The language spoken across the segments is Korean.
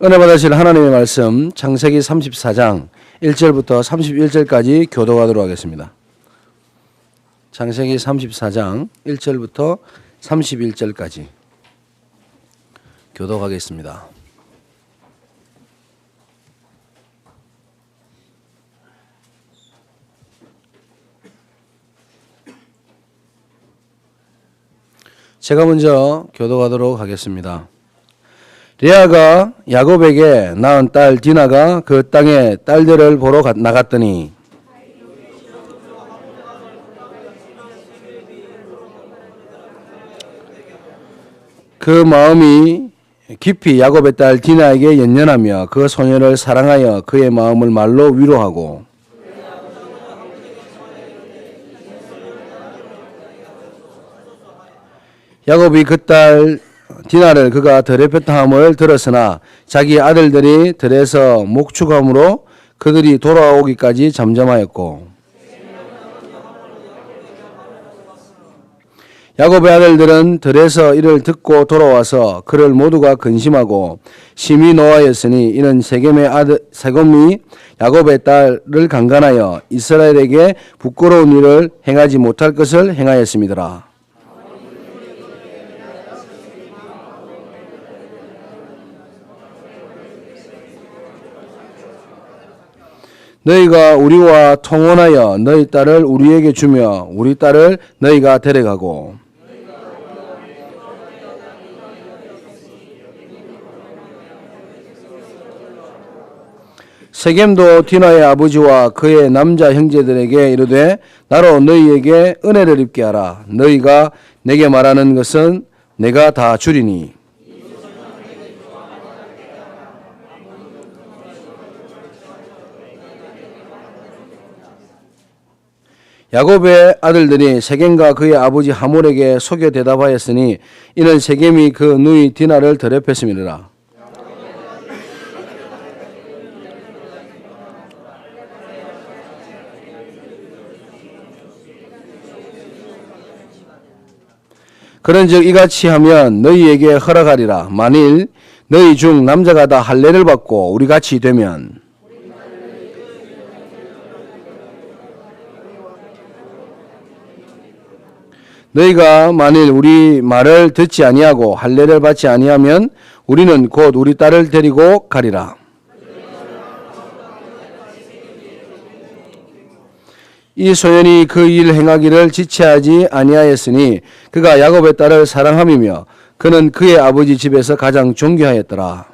은혜 받으실 하나님의 말씀 창세기 34장 1절부터 31절까지 교독하도록 하겠습니다. 창세기 34장 1절부터 31절까지 교독하겠습니다. 제가 먼저 교독하도록 하겠습니다. 레아가 야곱에게 낳은 딸 디나가 그 땅에 딸들을 보러 나갔더니 그 마음이 깊이 야곱의 딸 디나에게 연연하며 그 소녀를 사랑하여 그의 마음을 말로 위로하고 야곱이 그 딸 디나를 그가 들에 폈다함을 들었으나 자기 아들들이 들에서 목축함으로 그들이 돌아오기까지 잠잠하였고 야곱의 아들들은 들에서 이를 듣고 돌아와서 그를 모두가 근심하고 심히 노하였으니 이는 세겜의 아들 세겜이 야곱의 딸을 강간하여 이스라엘에게 부끄러운 일을 행하지 못할 것을 행하였음이더라. 너희가 우리와 통혼하여 너희 딸을 우리에게 주며 우리 딸을 너희가 데려가고 세겜도 디나의 아버지와 그의 남자 형제들에게 이르되 나로 너희에게 은혜를 입게 하라. 너희가 내게 말하는 것은 내가 다 주리니 야곱의 아들들이 세겜과 그의 아버지 하몰에게 속여 대답하였으니 이는 세겜이 그 누이 디나를 들에 폈음이니라. 그런즉 이같이 하면 너희에게 허락하리라. 만일 너희 중 남자가 다 할례를 받고 우리같이 되면 너희가 만일 우리 말을 듣지 아니하고 할례를 받지 아니하면 우리는 곧 우리 딸을 데리고 가리라. 이 소년이 그 일 행하기를 지체하지 아니하였으니 그가 야곱의 딸을 사랑함이며 그는 그의 아버지 집에서 가장 존귀하였더라.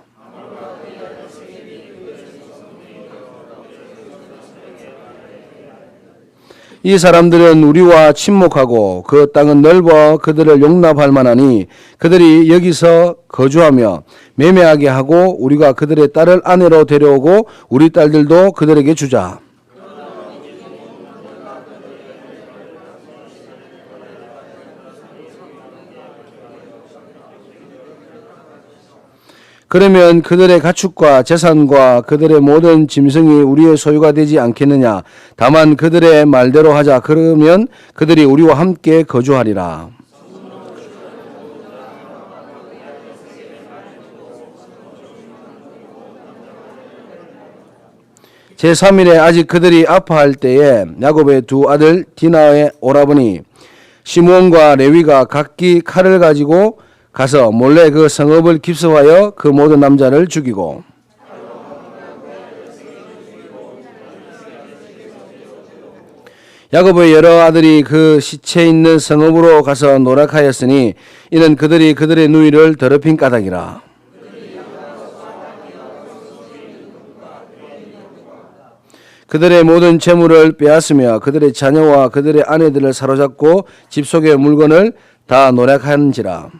이 사람들은 우리와 친목하고 그 땅은 넓어 그들을 용납할 만하니 그들이 여기서 거주하며 매매하게 하고 우리가 그들의 딸을 아내로 데려오고 우리 딸들도 그들에게 주자. 그러면 그들의 가축과 재산과 그들의 모든 짐승이 우리의 소유가 되지 않겠느냐. 다만 그들의 말대로 하자. 그러면 그들이 우리와 함께 거주하리라. 제3일에 아직 그들이 아파할 때에 야곱의 두 아들 디나의 오라버니 시므온과 레위가 각기 칼을 가지고 가서 몰래 그 성읍을 깁스하여 그 모든 남자를 죽이고 야곱의 여러 아들이 그 시체 있는 성읍으로 가서 노력하였으니 이는 그들이 그들의 누이를 더럽힌 까닭이라. 그들의 모든 재물을 빼앗으며 그들의 자녀와 그들의 아내들을 사로잡고 집 속의 물건을 다 노력한지라.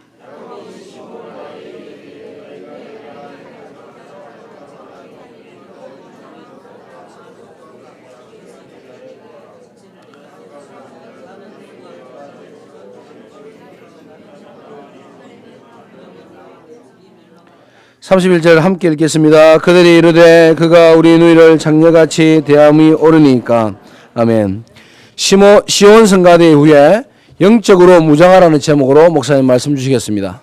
(31절) 함께 읽겠습니다. 그들이 이르되 그가 우리 누이를 장녀같이 대함이 옳으니까. 아멘. 시온 성가대 후에 영적으로 무장하라는 제목으로 목사님 말씀 주시겠습니다.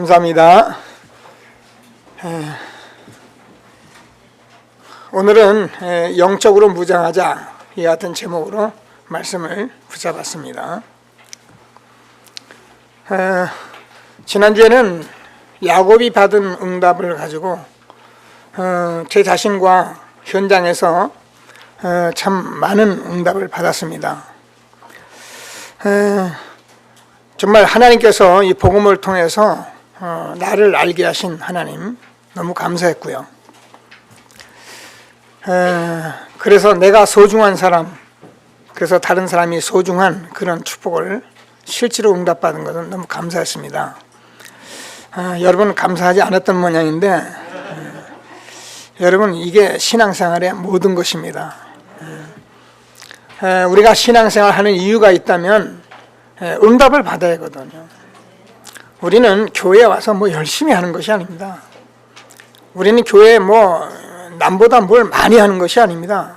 감사합니다. 오늘은 영적으로 무장하자 이 같은 제목으로 말씀을 붙잡았습니다. 지난주에는 야곱이 받은 응답을 가지고 제 자신과 현장에서 참 많은 응답을 받았습니다. 정말 하나님께서 이 복음을 통해서 나를 알게 하신 하나님 너무 감사했고요. 그래서 내가 소중한 사람, 그래서 다른 사람이 소중한 그런 축복을 실제로 응답받은 것은 너무 감사했습니다. 여러분 감사하지 않았던 모양인데 여러분 이게 신앙생활의 모든 것입니다. 우리가 신앙생활 하는 이유가 있다면 응답을 받아야 하거든요. 우리는 교회에 와서 뭐 열심히 하는 것이 아닙니다. 우리는 교회에 뭐 남보다 뭘 많이 하는 것이 아닙니다.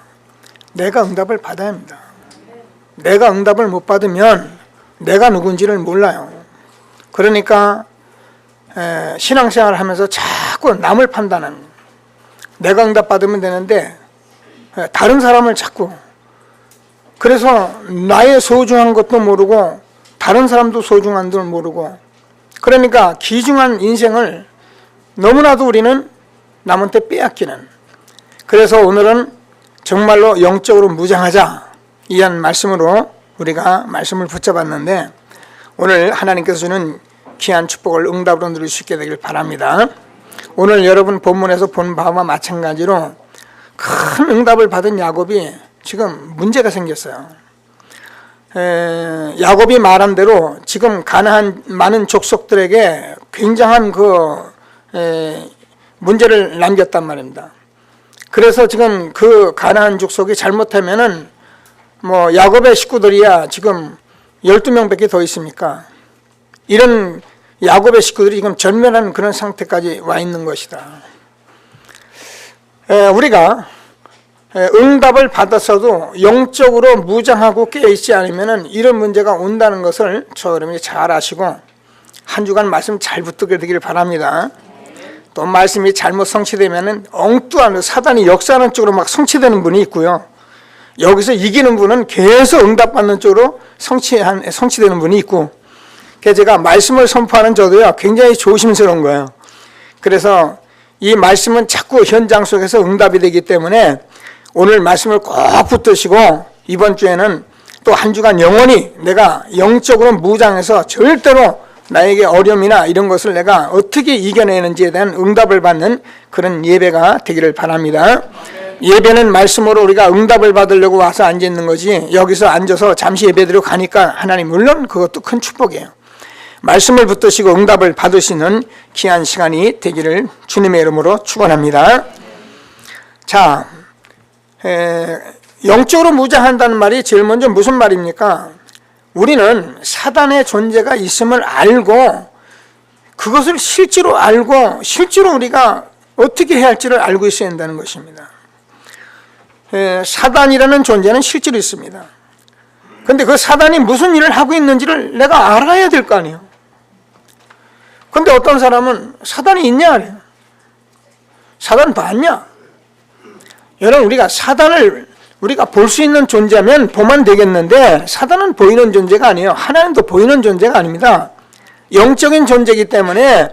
내가 응답을 받아야 합니다. 내가 응답을 못 받으면 내가 누군지를 몰라요. 그러니까 신앙생활을 하면서 자꾸 남을 판단하는, 내가 응답 받으면 되는데 다른 사람을 자꾸, 그래서 나의 소중한 것도 모르고 다른 사람도 소중한 줄 모르고, 그러니까 귀중한 인생을 너무나도 우리는 남한테 빼앗기는, 그래서 오늘은 정말로 영적으로 무장하자 이한 말씀으로 우리가 말씀을 붙잡았는데, 오늘 하나님께서 주는 귀한 축복을 응답으로 누릴 수 있게 되길 바랍니다. 오늘 여러분 본문에서 본 바와 마찬가지로 큰 응답을 받은 야곱이 지금 문제가 생겼어요. 야곱이 말한 대로 지금 가나안 많은 족속들에게 굉장한 문제를 남겼단 말입니다. 그래서 지금 그 가나안 족속이 잘못하면은 뭐 야곱의 식구들이야 지금 12명밖에 더 있습니까? 이런 야곱의 식구들이 지금 절멸하는 그런 상태까지 와 있는 것이다. 우리가 응답을 받았어도 영적으로 무장하고 깨어있지 않으면 이런 문제가 온다는 것을 여러분이 잘 아시고 한 주간 말씀 잘 붙들게 되기를 바랍니다. 또 말씀이 잘못 성취되면 엉뚱한 사단이 역사하는 쪽으로 막 성취되는 분이 있고요. 여기서 이기는 분은 계속 응답받는 쪽으로 성취되는 분이 있고, 그래서 제가 말씀을 선포하는 저도요 굉장히 조심스러운 거예요. 그래서 이 말씀은 자꾸 현장 속에서 응답이 되기 때문에 오늘 말씀을 꼭 붙드시고 이번 주에는 또 한 주간 영원히 내가 영적으로 무장해서 절대로 나에게 어려움이나 이런 것을 내가 어떻게 이겨내는지에 대한 응답을 받는 그런 예배가 되기를 바랍니다. 예배는 말씀으로 우리가 응답을 받으려고 와서 앉아있는 거지, 여기서 앉아서 잠시 예배드리고 가니까 하나님 물론 그것도 큰 축복이에요. 말씀을 붙드시고 응답을 받으시는 귀한 시간이 되기를 주님의 이름으로 축원합니다. 자, 영적으로 무장한다는 말이 제일 먼저 무슨 말입니까? 우리는 사단의 존재가 있음을 알고 그것을 실제로 알고 실제로 우리가 어떻게 해야 할지를 알고 있어야 한다는 것입니다. 사단이라는 존재는 실제로 있습니다. 그런데 그 사단이 무슨 일을 하고 있는지를 내가 알아야 될 거 아니에요. 그런데 어떤 사람은 사단이 있냐 아니에요. 사단 봤냐? 여러분 우리가 사단을 우리가 볼 수 있는 존재면 보면 되겠는데 사단은 보이는 존재가 아니에요. 하나님도 보이는 존재가 아닙니다. 영적인 존재이기 때문에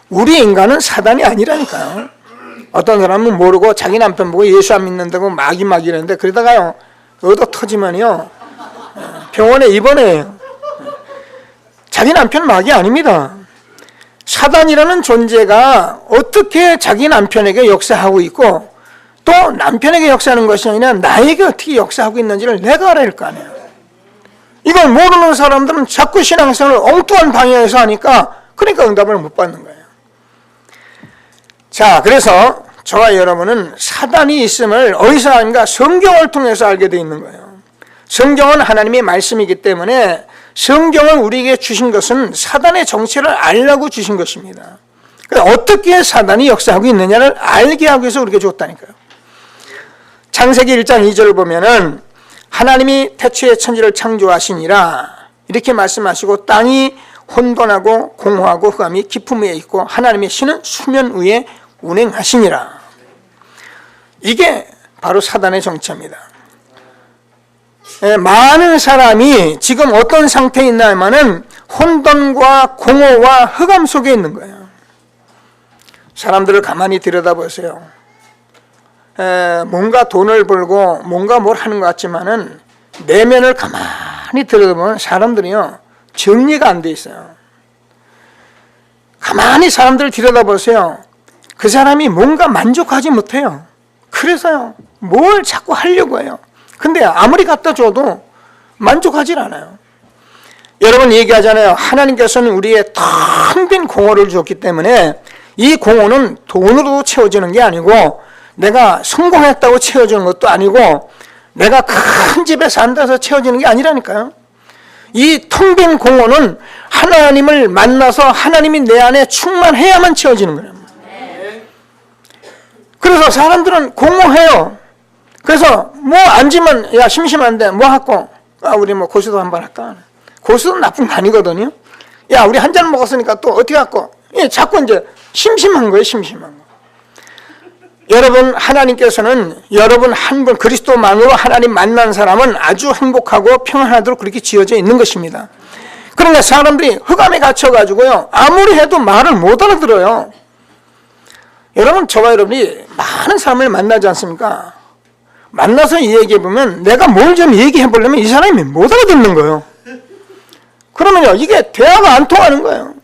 우리 인간은 사단이 아니라니까요. 어떤 사람은 모르고 자기 남편 보고 예수 안 믿는다고 막 이러는데 그러다가요 얻어 터지면요 병원에 입원해요. 자기 남편은 막이 아닙니다. 사단이라는 존재가 어떻게 자기 남편에게 역사하고 있고 또 남편에게 역사하는 것이 아니라 나에게 어떻게 역사하고 있는지를 내가 알아야 할 거 아니에요. 이걸 모르는 사람들은 자꾸 신앙생활을 엉뚱한 방향에서 하니까 그러니까 응답을 못 받는 거예요. 자, 그래서 저와 여러분은 사단이 있음을 어디서 아는가? 성경을 통해서 알게 되어 있는 거예요. 성경은 하나님의 말씀이기 때문에 성경을 우리에게 주신 것은 사단의 정체를 알라고 주신 것입니다. 그러니까 어떻게 사단이 역사하고 있느냐를 알게 하기 위해서 우리에게 줬다니까요. 창세기 1장 2절을 보면은 하나님이 태초에 천지를 창조하시니라 이렇게 말씀하시고 땅이 혼돈하고 공허하고 흑암이 깊음 위에 있고 하나님의 신은 수면 위에 운행하시니라. 이게 바로 사단의 정체입니다. 많은 사람이 지금 어떤 상태에 있나 하면은 혼돈과 공허와 흑암 속에 있는 거예요. 사람들을 가만히 들여다보세요. 뭔가 돈을 벌고 뭔가 뭘 하는 것 같지만은 내면을 가만히 들여다보면 사람들이요 정리가 안 돼 있어요. 가만히 사람들을 들여다보세요. 그 사람이 뭔가 만족하지 못해요. 그래서요 뭘 자꾸 하려고 해요. 근데 아무리 갖다 줘도 만족하질 않아요. 여러분 얘기하잖아요. 하나님께서는 우리의 텅 빈 공허를 주었기 때문에 이 공허는 돈으로 채워지는 게 아니고 내가 성공했다고 채워지는 것도 아니고 내가 큰 집에 산다서 채워지는 게 아니라니까요. 이 텅 빈 공허는 하나님을 만나서 하나님이 내 안에 충만해야만 채워지는 거예요. 그래서 사람들은 공허해요. 그래서 뭐 앉으면 야 심심한데 뭐 할까? 우리 뭐 고수도 한번 할까? 고수도 나쁜 거 아니거든요. 야 우리 한 잔 먹었으니까 또 어떻게 할까? 자꾸 이제 심심한 거예요. 심심한 거. 여러분 하나님께서는 여러분 한 분 그리스도만으로 하나님 만난 사람은 아주 행복하고 평안하도록 그렇게 지어져 있는 것입니다. 그러니까 사람들이 흑암에 갇혀가지고요 아무리 해도 말을 못 알아들어요. 여러분 저와 여러분이 많은 사람을 만나지 않습니까? 만나서 얘기해보면 내가 뭘 좀 얘기해보려면 이 사람이 못 알아듣는 거예요. 그러면요 이게 대화가 안 통하는 거예요.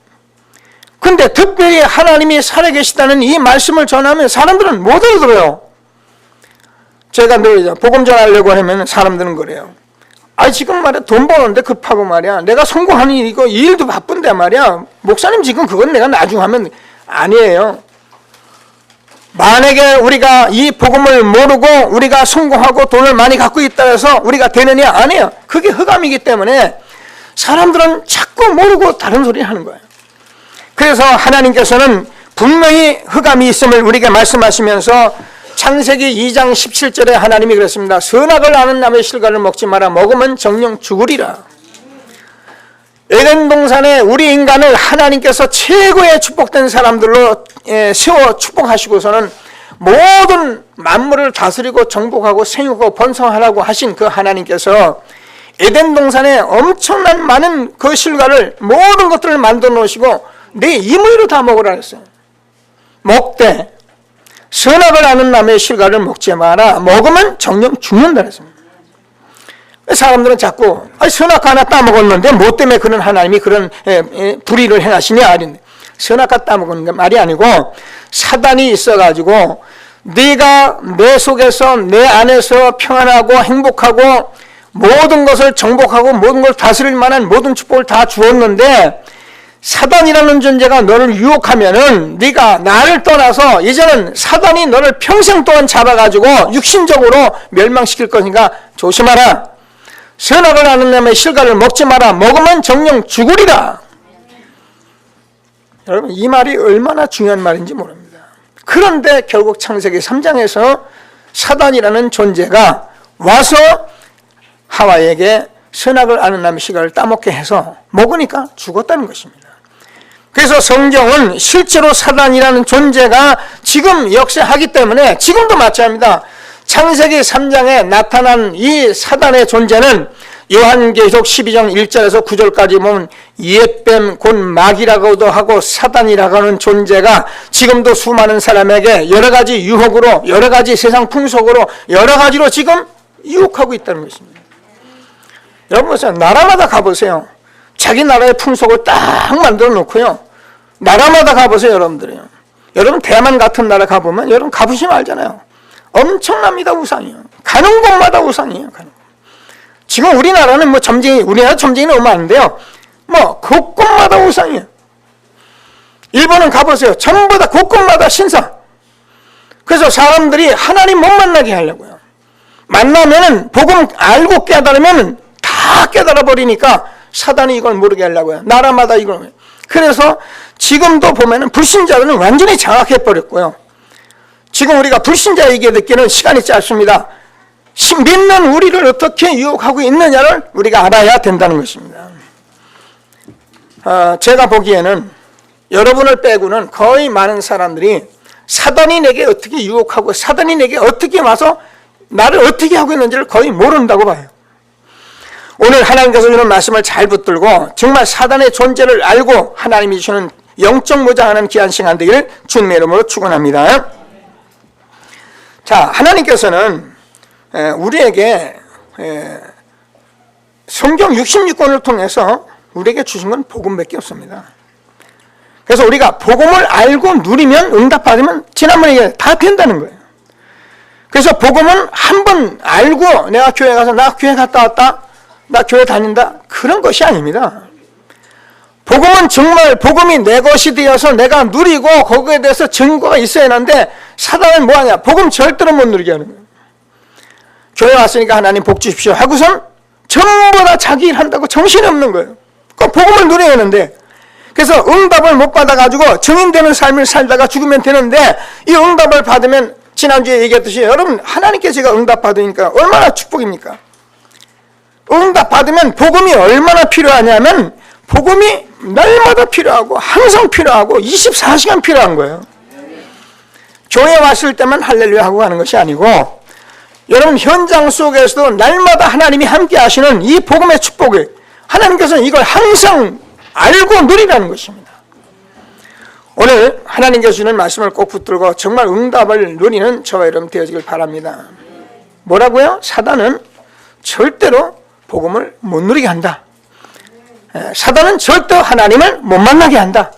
근데 특별히 하나님이 살아계시다는 이 말씀을 전하면 사람들은 못 알아들어요. 제가 늘 복음 전하려고 하면 사람들은 그래요. 지금 말이야 돈 버는데 급하고 말이야 내가 성공하는 일이고 이 일도 바쁜데 말이야 목사님 지금 그건 내가 나중에 하면 아니에요. 만약에 우리가 이 복음을 모르고 우리가 성공하고 돈을 많이 갖고 있다 해서 우리가 되느냐? 아니에요. 그게 흑암이기 때문에 사람들은 자꾸 모르고 다른 소리 하는 거예요. 그래서 하나님께서는 분명히 흑암이 있음을 우리에게 말씀하시면서 창세기 2장 17절에 하나님이 그랬습니다. 선악을 아는 나무의 실과를 먹지 마라. 먹으면 정령 죽으리라. 에덴 동산에 우리 인간을 하나님께서 최고의 축복된 사람들로 세워 축복하시고서는 모든 만물을 다스리고 정복하고 생육하고 번성하라고 하신 그 하나님께서 에덴 동산에 엄청난 많은 그 실과를 모든 것들을 만들어 놓으시고 내 임의로 다 먹으라 했어요. 먹되 선악을 아는 나무의 실과를 먹지 마라. 먹으면 정령 죽는다 했습니다. 사람들은 자꾸 선악 하나 따먹었는데 뭐 때문에 그런 하나님이 그런 불의를 행하시냐? 선악 따먹은 게 말이 아니고 사단이 있어가지고 네가 내 속에서 내 안에서 평안하고 행복하고 모든 것을 정복하고 모든 걸 다스릴 만한 모든 축복을 다 주었는데 사단이라는 존재가 너를 유혹하면은 네가 나를 떠나서 이제는 사단이 너를 평생 동안 잡아가지고 육신적으로 멸망시킬 것이니까 조심하라. 선악을 아는 나무의 실과를 먹지 마라. 먹으면 정령 죽으리라. 여러분 이 말이 얼마나 중요한 말인지 모릅니다. 그런데 결국 창세기 3장에서 사단이라는 존재가 와서 하와에게 선악을 아는 나무의 실과를 따먹게 해서 먹으니까 죽었다는 것입니다. 그래서 성경은 실제로 사단이라는 존재가 지금 역사하기 때문에 지금도 마찬가지입니다. 창세기 3장에 나타난 이 사단의 존재는 요한계시록 12장 1절에서 9절까지 보면 옛뱀 곧 마귀라고도 하고 사단이라고 하는 존재가 지금도 수많은 사람에게 여러 가지 유혹으로 여러 가지 세상 풍속으로 여러 가지로 지금 유혹하고 있다는 것입니다. 여러분 보세요. 나라마다 가보세요. 자기 나라의 풍속을 딱 만들어 놓고요. 나라마다 가보세요. 여러분들이요. 여러분 대만 같은 나라 가보면 여러분 가보시면 알잖아요. 엄청납니다. 우상이요. 가는 곳마다 우상이에요. 가는 곳. 지금 우리나라는 뭐 우리나라 점쟁이는 얼마 안 돼요. 뭐 곳곳마다 우상이에요. 일본은 가보세요. 전부 다 곳곳마다 신사. 그래서 사람들이 하나님 못 만나게 하려고요. 만나면은 복음 알고 깨달으면 다 깨달아 버리니까 사단이 이걸 모르게 하려고요. 나라마다 이걸. 그래서 지금도 보면은 불신자들은 완전히 장악해 버렸고요. 지금 우리가 불신자에게 듣기는 시간이 짧습니다. 믿는 우리를 어떻게 유혹하고 있느냐를 우리가 알아야 된다는 것입니다. 제가 보기에는 여러분을 빼고는 거의 많은 사람들이 사단이 내게 어떻게 유혹하고 사단이 내게 어떻게 와서 나를 어떻게 하고 있는지를 거의 모른다고 봐요. 오늘 하나님께서 주는 말씀을 잘 붙들고 정말 사단의 존재를 알고 하나님이 주시는 영적 무장하는 귀한 시간 되기를 주님의 이름으로 축원합니다. 자, 하나님께서는 우리에게 성경 66권을 통해서 우리에게 주신 건 복음밖에 없습니다. 그래서 우리가 복음을 알고 누리면 응답받으면 지난번에 다 된다는 거예요. 그래서 복음은 한 번 알고 내가 교회 가서 나 교회 갔다 왔다, 나 교회 다닌다, 그런 것이 아닙니다. 복음은 정말 복음이 내 것이 되어서 내가 누리고 거기에 대해서 증거가 있어야 하는데 사단은 뭐하냐? 복음 절대로 못 누리게 하는 거예요. 교회 왔으니까 하나님 복 주십시오 하고선 전부 다 자기 일 한다고 정신이 없는 거예요. 그 복음을 누려야 하는데, 그래서 응답을 못 받아가지고 증인되는 삶을 살다가 죽으면 되는데, 이 응답을 받으면 지난주에 얘기했듯이 여러분 하나님께 제가 응답 받으니까 얼마나 축복입니까? 응답 받으면 복음이 얼마나 필요하냐면 복음이 날마다 필요하고 항상 필요하고 24시간 필요한 거예요. 교회 왔을 때만 할렐루야 하고 가는 것이 아니고 여러분 현장 속에서도 날마다 하나님이 함께 하시는 이 복음의 축복을 하나님께서는 이걸 항상 알고 누리라는 것입니다. 오늘 하나님께서 주는 말씀을 꼭 붙들고 정말 응답을 누리는 저와 여러분 되어지길 바랍니다. 뭐라고요? 사단은 절대로 복음을 못 누리게 한다. 사단은 절대로 하나님을 못 만나게 한다.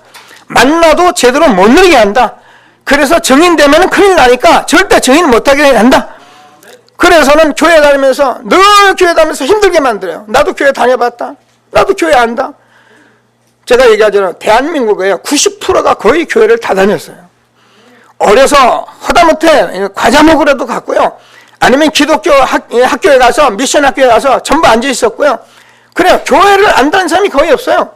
만나도 제대로 못 누리게 한다. 그래서 증인되면 큰일 나니까 절대 증인 못하게 한다. 그래서는 교회 다니면서 늘 교회 다니면서 힘들게 만들어요. 나도 교회 다녀봤다. 나도 교회 안다. 제가 얘기하자면 대한민국의 90%가 거의 교회를 다 다녔어요. 어려서 하다못해 과자 먹으러도 갔고요. 아니면 기독교 학교에 가서 미션 학교에 가서 전부 앉아 있었고요. 그래요. 교회를 안다는 사람이 거의 없어요.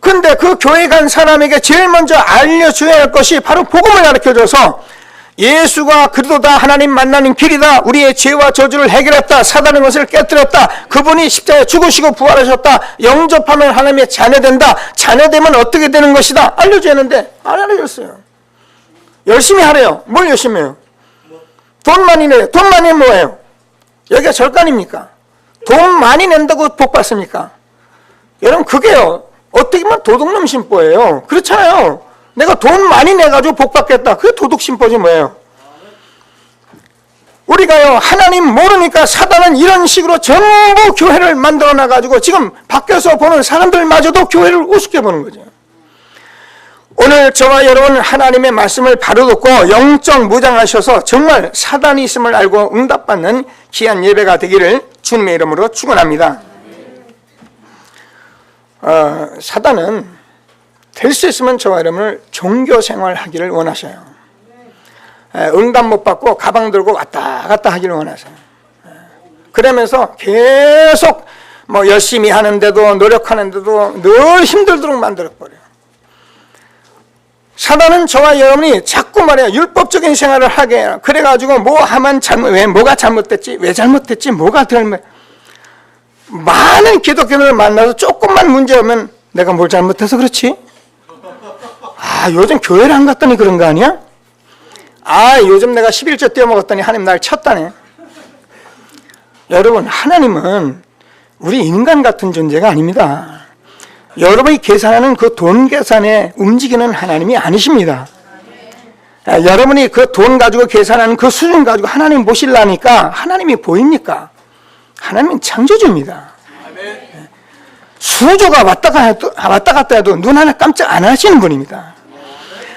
그런데 그 교회 간 사람에게 제일 먼저 알려줘야 할 것이 바로 복음을 가르쳐줘서 예수가 그리스도다, 하나님 만나는 길이다, 우리의 죄와 저주를 해결했다, 사단의 것을 깨뜨렸다, 그분이 십자가에 죽으시고 부활하셨다, 영접하면 하나님의 자녀된다, 자녀되면 어떻게 되는 것이다 알려줘야 하는데 안 알려줬어요. 열심히 하래요. 뭘 열심히 해요? 돈 많이 내요. 돈 많이 뭐예요? 여기가 절간입니까? 돈 많이 낸다고 복 받습니까? 여러분 그게요 어떻게 보면 도둑놈 심보예요. 그렇잖아요. 내가 돈 많이 내가지고 복 받겠다. 그게 도둑 심보지 뭐예요. 우리가요 하나님 모르니까 사단은 이런 식으로 전부 교회를 만들어 놔가지고 지금 밖에서 보는 사람들마저도 교회를 우습게 보는 거죠. 오늘 저와 여러분 하나님의 말씀을 바로 듣고 영적 무장하셔서 정말 사단이 있음을 알고 응답받는 귀한 예배가 되기를 주님의 이름으로 축원합니다. 사단은 될 수 있으면 저와 여러분을 종교 생활하기를 원하셔요. 응답 못 받고 가방 들고 왔다 갔다 하기를 원하세요. 그러면서 계속 뭐 열심히 하는데도 노력하는데도 늘 힘들도록 만들어버려요. 사단은 저와 여러분이 자꾸 말해요. 율법적인 생활을 하게 해요. 그래가지고 뭐 하면 왜 뭐가 잘못됐지? 왜 잘못됐지? 뭐가 잘못? 많은 기독교인을 만나서 조금만 문제 오면 내가 뭘 잘못해서 그렇지? 아 요즘 교회를 안 갔더니 그런 거 아니야? 아 요즘 내가 11조 떼어먹었더니 하나님 날 쳤다네. 여러분 하나님은 우리 인간 같은 존재가 아닙니다. 여러분이 계산하는 그 돈 계산에 움직이는 하나님이 아니십니다. 여러분이 그 돈 가지고 계산하는 그 수준 가지고 하나님 모시려니까 하나님이 보입니까? 하나님은 창조주입니다. 수조가 왔다 갔다 해도 눈 하나 깜짝 안 하시는 분입니다.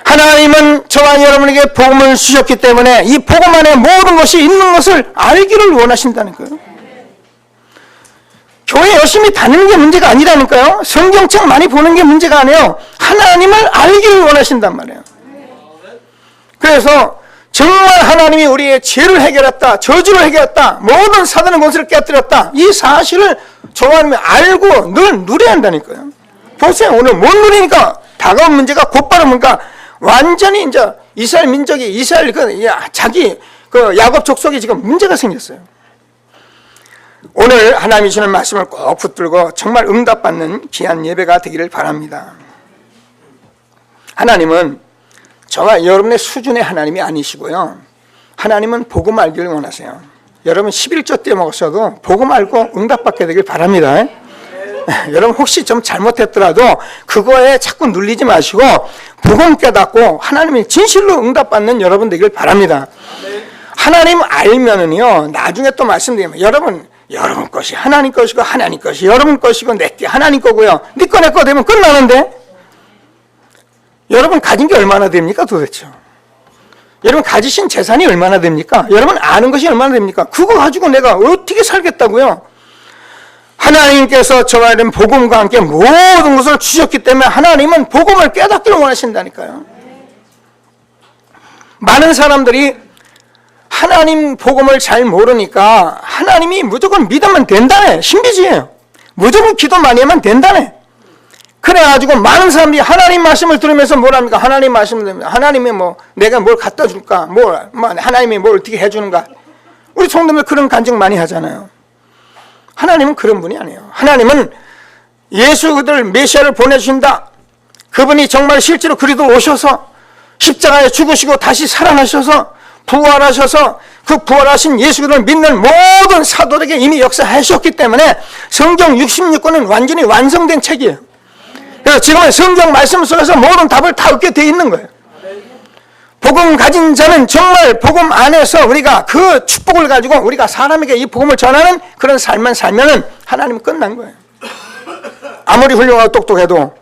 하나님은 저와 여러분에게 복음을 주셨기 때문에 이 복음 안에 모든 것이 있는 것을 알기를 원하신다는 거예요. 교회 열심히 다니는 게 문제가 아니라니까요. 성경책 많이 보는 게 문제가 아니에요. 하나님을 알기를 원하신단 말이에요. 그래서 정말 하나님이 우리의 죄를 해결했다, 저주를 해결했다, 모든 사단의 권세를 깨뜨렸다, 이 사실을 저와 여러분이 알고 늘 누려야 한다니까요. 보세요. 오늘 못 누리니까 다가온 문제가 곧바로 뭔가 완전히 이제 이스라엘 민족이 자기 야곱 족속이 지금 문제가 생겼어요. 오늘 하나님이 주는 말씀을 꼭 붙들고 정말 응답받는 귀한 예배가 되기를 바랍니다. 하나님은 저와 여러분의 수준의 하나님이 아니시고요. 하나님은 복음 알기를 원하세요. 여러분 11조 때 먹었어도 복음 알고 응답받게 되길 바랍니다. 여러분 혹시 좀 잘못했더라도 그거에 자꾸 눌리지 마시고 복음 깨닫고 하나님이 진실로 응답받는 여러분 되길 바랍니다. 하나님 알면은요, 나중에 또 말씀드리면 여러분 것이 하나님 것이고 하나님 것이 여러분 것이고 내게 하나님 거고요, 네 거 내 거 되면 끝나는데 여러분 가진 게 얼마나 됩니까 도대체? 여러분 가지신 재산이 얼마나 됩니까? 여러분 아는 것이 얼마나 됩니까? 그거 가지고 내가 어떻게 살겠다고요? 하나님께서 저와 여러분 복음과 함께 모든 것을 주셨기 때문에 하나님은 복음을 깨닫기를 원하신다니까요. 많은 사람들이 하나님 복음을 잘 모르니까 하나님이 무조건 믿으면 된다네, 신비주의예요. 무조건 기도 많이 하면 된다네. 그래가지고 많은 사람들이 하나님 말씀을 들으면서 뭘 합니까? 하나님 말씀을 들으면서 하나님이 뭐 내가 뭘 갖다 줄까? 하나님이 뭘 어떻게 해주는가? 우리 성도들 그런 간증 많이 하잖아요. 하나님은 그런 분이 아니에요. 하나님은 예수 그들 메시아를 보내주신다. 그분이 정말 실제로 그리도 오셔서 십자가에 죽으시고 다시 살아나셔서 부활하셔서 그 부활하신 예수 그들을 믿는 모든 사도들에게 이미 역사하셨기 때문에 성경 66권은 완전히 완성된 책이에요. 그래서 지금은 성경 말씀 속에서 모든 답을 다 얻게 되어 있는 거예요. 복음 가진 자는 정말 복음 안에서 우리가 그 축복을 가지고 우리가 사람에게 이 복음을 전하는 그런 삶만 살면은 하나님은 끝난 거예요. 아무리 훌륭하고 똑똑해도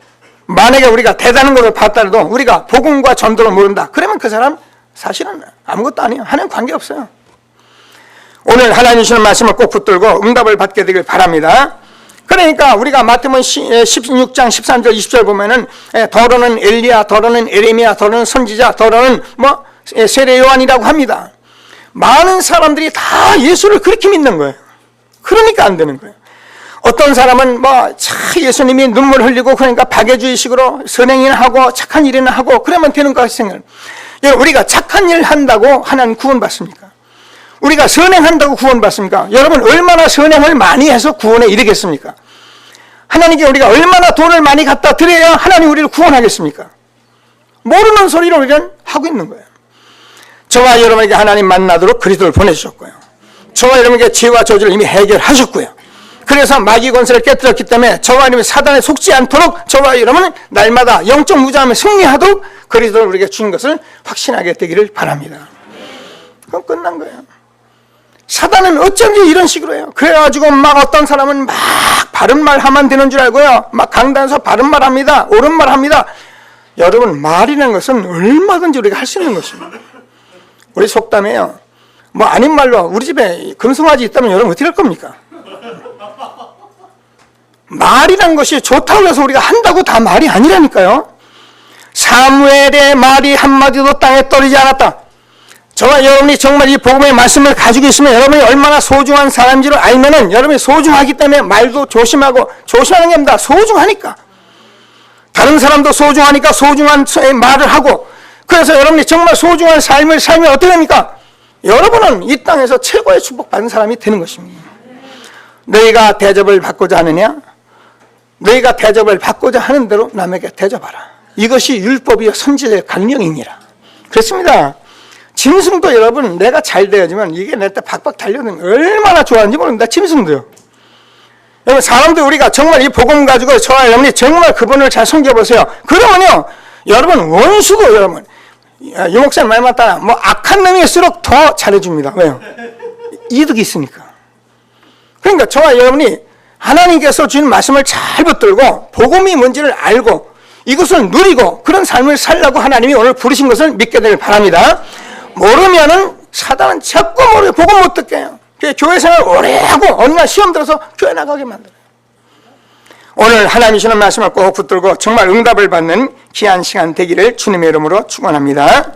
만약에 우리가 대단한 것을 봤다라도 우리가 복음과 전도를 모른다, 그러면 그 사람 사실은 아무것도 아니에요. 하나님 관계없어요. 오늘 하나님 주시는 말씀을 꼭 붙들고 응답을 받게 되길 바랍니다. 그러니까 우리가 마태복음 16장 13절 20절 보면은 더러는 엘리야, 더러는 에레미야, 더러는 선지자, 더러는 세례 요한이라고 합니다. 많은 사람들이 다 예수를 그렇게 믿는 거예요. 그러니까 안 되는 거예요. 어떤 사람은 예수님이 눈물 흘리고 그러니까 박애주의식으로 선행이나 하고 착한 일이나 하고 그러면 되는 것 같이 생각해요. 우리가 착한 일 한다고 하나님 구원받습니까? 우리가 선행한다고 구원받습니까? 여러분 얼마나 선행을 많이 해서 구원에 이르겠습니까? 하나님께 우리가 얼마나 돈을 많이 갖다 드려야 하나님 우리를 구원하겠습니까? 모르는 소리를 우리는 하고 있는 거예요. 저와 여러분에게 하나님 만나도록 그리스도를 보내주셨고요, 저와 여러분에게 죄와 저주를 이미 해결하셨고요, 그래서 마귀 권세를 깨뜨렸기 때문에 저와 여러분이 사단에 속지 않도록 저와 여러분은 날마다 영적 무장함에 승리하도록 그리스도를 우리에게 주신 것을 확신하게 되기를 바랍니다. 그럼 끝난 거예요. 사단은 어쩐지 이런 식으로 해요. 그래가지고 막 어떤 사람은 막 바른 말 하면 되는 줄 알고요, 막 강단에서 바른 말 합니다, 옳은 말 합니다. 여러분 말이라는 것은 얼마든지 우리가 할 수 있는 것입니다. 우리 속담에요, 아닌 말로 우리 집에 금송아지 있다면 여러분 어떻게 할 겁니까? 말이라는 것이 좋다고 해서 우리가 한다고 다 말이 아니라니까요. 사무엘의 말이 한마디도 땅에 떨어지지 않았다. 저와 여러분이 정말 이 복음의 말씀을 가지고 있으면 여러분이 얼마나 소중한 사람인지를 알면은 여러분이 소중하기 때문에 말도 조심하고, 조심하는 게 아닙니다. 소중하니까. 다른 사람도 소중하니까 소중한 말을 하고, 그래서 여러분이 정말 소중한 삶을 살면 어떻게 됩니까? 여러분은 이 땅에서 최고의 축복받은 사람이 되는 것입니다. 너희가 대접을 받고자 하느냐? 너희가 대접을 받고자 하는 대로 남에게 대접하라. 이것이 율법이요 선지자의 강령이니라. 그렇습니다. 짐승도 여러분 내가 잘 되어지면 이게 내 때 박박 달려드는 얼마나 좋아하는지 모릅니다. 짐승도요. 여러분 사람도 우리가 정말 이 복음 가지고 저와 여러분이 정말 그분을 잘 섬겨보세요. 그러면요 여러분 원수도 여러분 유 목사님 말만 따라 악한 놈일수록 더 잘해줍니다. 왜요? 이득이 있으니까. 그러니까 저와 여러분이 하나님께서 주신 말씀을 잘 붙들고 복음이 뭔지를 알고 이것을 누리고 그런 삶을 살라고 하나님이 오늘 부르신 것을 믿게 되길 바랍니다. 모르면은 사단은 자꾸 모르게 복음 못 듣게 해요. 교회 생활 오래 하고 어느 날 시험 들어서 교회 나가게 만들어요. 오늘 하나님이 주시는 말씀을 꼭 붙들고 정말 응답을 받는 귀한 시간 되기를 주님의 이름으로 축원합니다.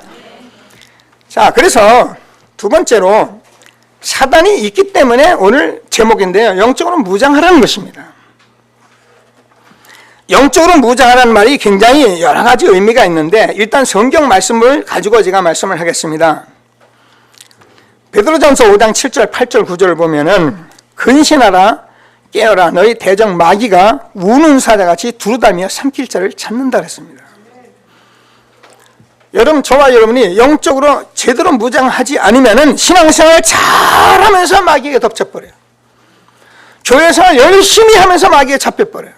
자, 그래서 두 번째로 사단이 있기 때문에 오늘 제목인데요, 영적으로 무장하라는 것입니다. 영적으로 무장하라는 말이 굉장히 여러 가지 의미가 있는데 일단 성경 말씀을 가지고 제가 말씀을 하겠습니다. 베드로전서 5장 7절 8절 9절을 보면은 근신하라 깨어라 너희 대적 마귀가 우는 사자같이 두루다니며 삼킬 자를 찾는다 그랬습니다. 여러분, 저와 여러분이 영적으로 제대로 무장하지 않으면 신앙생활 잘하면서 마귀에게 덮쳐버려요. 교회생활 열심히 하면서 마귀에 잡혀버려요.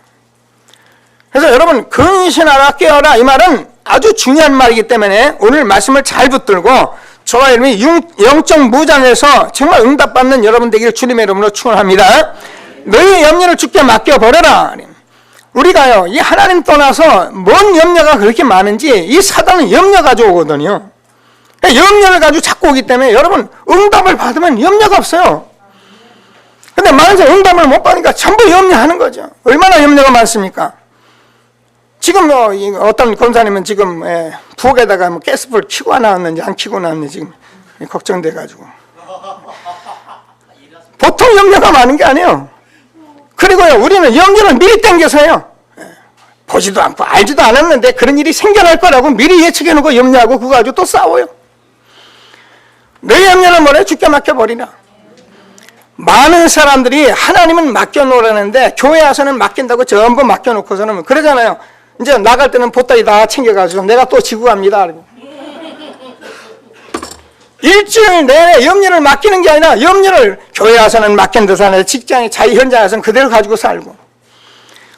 그래서 여러분, 근신하라 깨어라 이 말은 아주 중요한 말이기 때문에 오늘 말씀을 잘 붙들고 저와 여러분이 영적 무장에서 정말 응답받는 여러분 되기를 주님의 이름으로 축원합니다. 너희 염려를 주께 맡겨버려라. 우리가요, 이 하나님 떠나서 뭔 염려가 그렇게 많은지 이 사단은 염려 가져오거든요. 그러니까 염려를 가지고 자꾸 오기 때문에 여러분, 응답을 받으면 염려가 없어요. 근데 만약에 응답을 못 받으니까 전부 염려하는 거죠. 얼마나 염려가 많습니까? 지금 어떤 권사님은 지금 부엌에다가 가스불 켜고 나왔는지 안 켜고 나왔는지 지금 걱정돼가지고. 보통 염려가 많은 게 아니에요. 그리고요, 우리는 염려를 미리 땡겨서 해요. 보지도 않고 알지도 않았는데 그런 일이 생겨날 거라고 미리 예측해놓고 염려하고 그거 가지고 또 싸워요. 너희 염려는 뭐래? 주께 맡겨버리라. 많은 사람들이 하나님은 맡겨놓으라는데 교회 와서는 맡긴다고 전부 맡겨놓고서는 그러잖아요. 이제 나갈 때는 보따리 다 챙겨가지고 내가 또 지고 갑니다. 일주일 내내 염려를 맡기는 게 아니라 염려를 교회 와서는 맡긴 듯 하는데 직장에 자기 현장에서는 그대로 가지고 살고.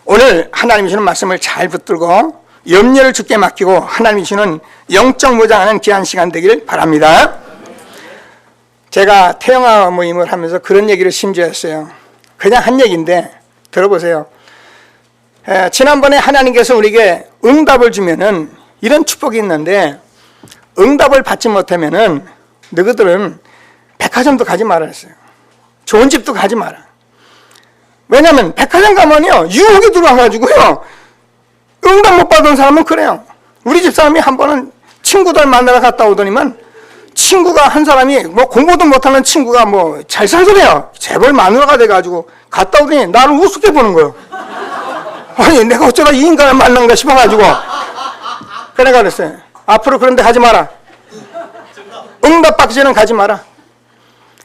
오늘 하나님이 주는 말씀을 잘 붙들고 염려를 주께 맡기고 하나님이 주는 영적 무장하는 귀한 시간 되길 바랍니다. 제가 태영아 모임을 하면서 그런 얘기를 심지어 했어요. 그냥 한 얘기인데 들어보세요. 지난번에 하나님께서 우리에게 응답을 주면은 이런 축복이 있는데 응답을 받지 못하면은 너희들은 백화점도 가지 말아 했어요. 좋은 집도 가지 마라. 왜냐하면 백화점 가면요 유혹이 들어와가지고요 응답 못 받은 사람은 그래요. 우리 집사람이 한 번은 친구들 만나러 갔다 오더니만 친구가 한 사람이 뭐 공부도 못하는 친구가 뭐 잘 살더래요. 재벌 마누라가 돼가지고 갔다 오더니 나를 우습게 보는 거예요. 아니 내가 어쩌다 이 인간을 만난가 싶어가지고 그래가 그랬어요. 앞으로 그런 데 가지 마라. 응답 받기 전에 가지 마라.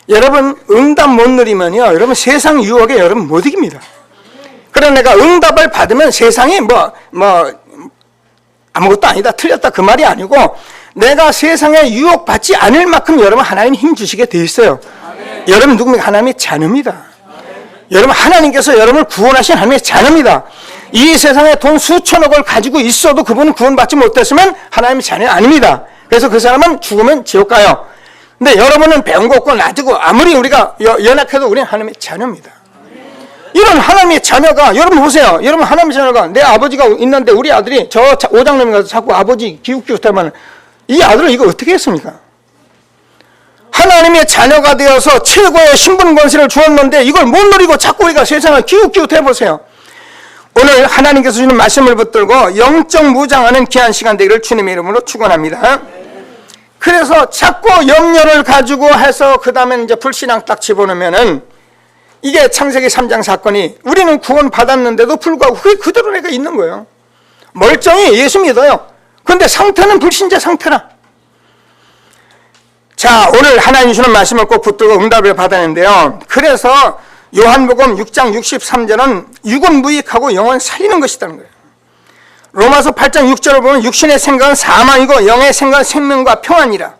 여러분 응답 못 누리면요 여러분 세상 유혹에 여러분 못 이깁니다. 그래 내가 응답을 받으면 세상이 뭐 아무것도 아니다 틀렸다 그 말이 아니고 내가 세상에 유혹받지 않을 만큼 여러분 하나님 힘 주시게 돼 있어요. 아멘. 여러분 누굽니까? 하나님의 자녀입니다. 아멘. 여러분 하나님께서 여러분을 구원하신 하나님의 자녀입니다. 이 세상에 돈 수천억을 가지고 있어도 그분은 구원받지 못했으면 하나님의 자녀 아닙니다. 그래서 그 사람은 죽으면 지옥 가요. 근데 여러분은 배운 거 없고 놔두고 아무리 우리가 연약해도 우리는 하나님의 자녀입니다. 이런 하나님의 자녀가 여러분 보세요. 여러분 하나님의 자녀가 내 아버지가 있는데 우리 아들이 저 오장님이 가서 자꾸 아버지 기웃기웃하면 이 아들은 이거 어떻게 했습니까? 하나님의 자녀가 되어서 최고의 신분 권세를 주었는데 이걸 못 누리고 자꾸 우리가 세상을 기웃기웃해보세요. 오늘 하나님께서 주시는 말씀을 붙들고 영적 무장하는 귀한 시간 되기를 주님의 이름으로 축원합니다. 그래서 자꾸 염려를 가지고 해서 그 다음에 이제 불신앙 딱 집어넣으면은 이게 창세기 3장 사건이 우리는 구원 받았는데도 불구하고 그게 그대로 내가 있는 거예요. 멀쩡히 예수 믿어요. 그런데 상태는 불신자 상태라. 자, 오늘 하나님 주는 말씀을 꼭 붙들고 응답을 받았는데요. 그래서 요한복음 6장 63절은 육은 무익하고 영은 살리는 것이라는 거예요. 로마서 8장 6절을 보면 육신의 생각은 사망이고 영의 생각은 생명과 평안이라.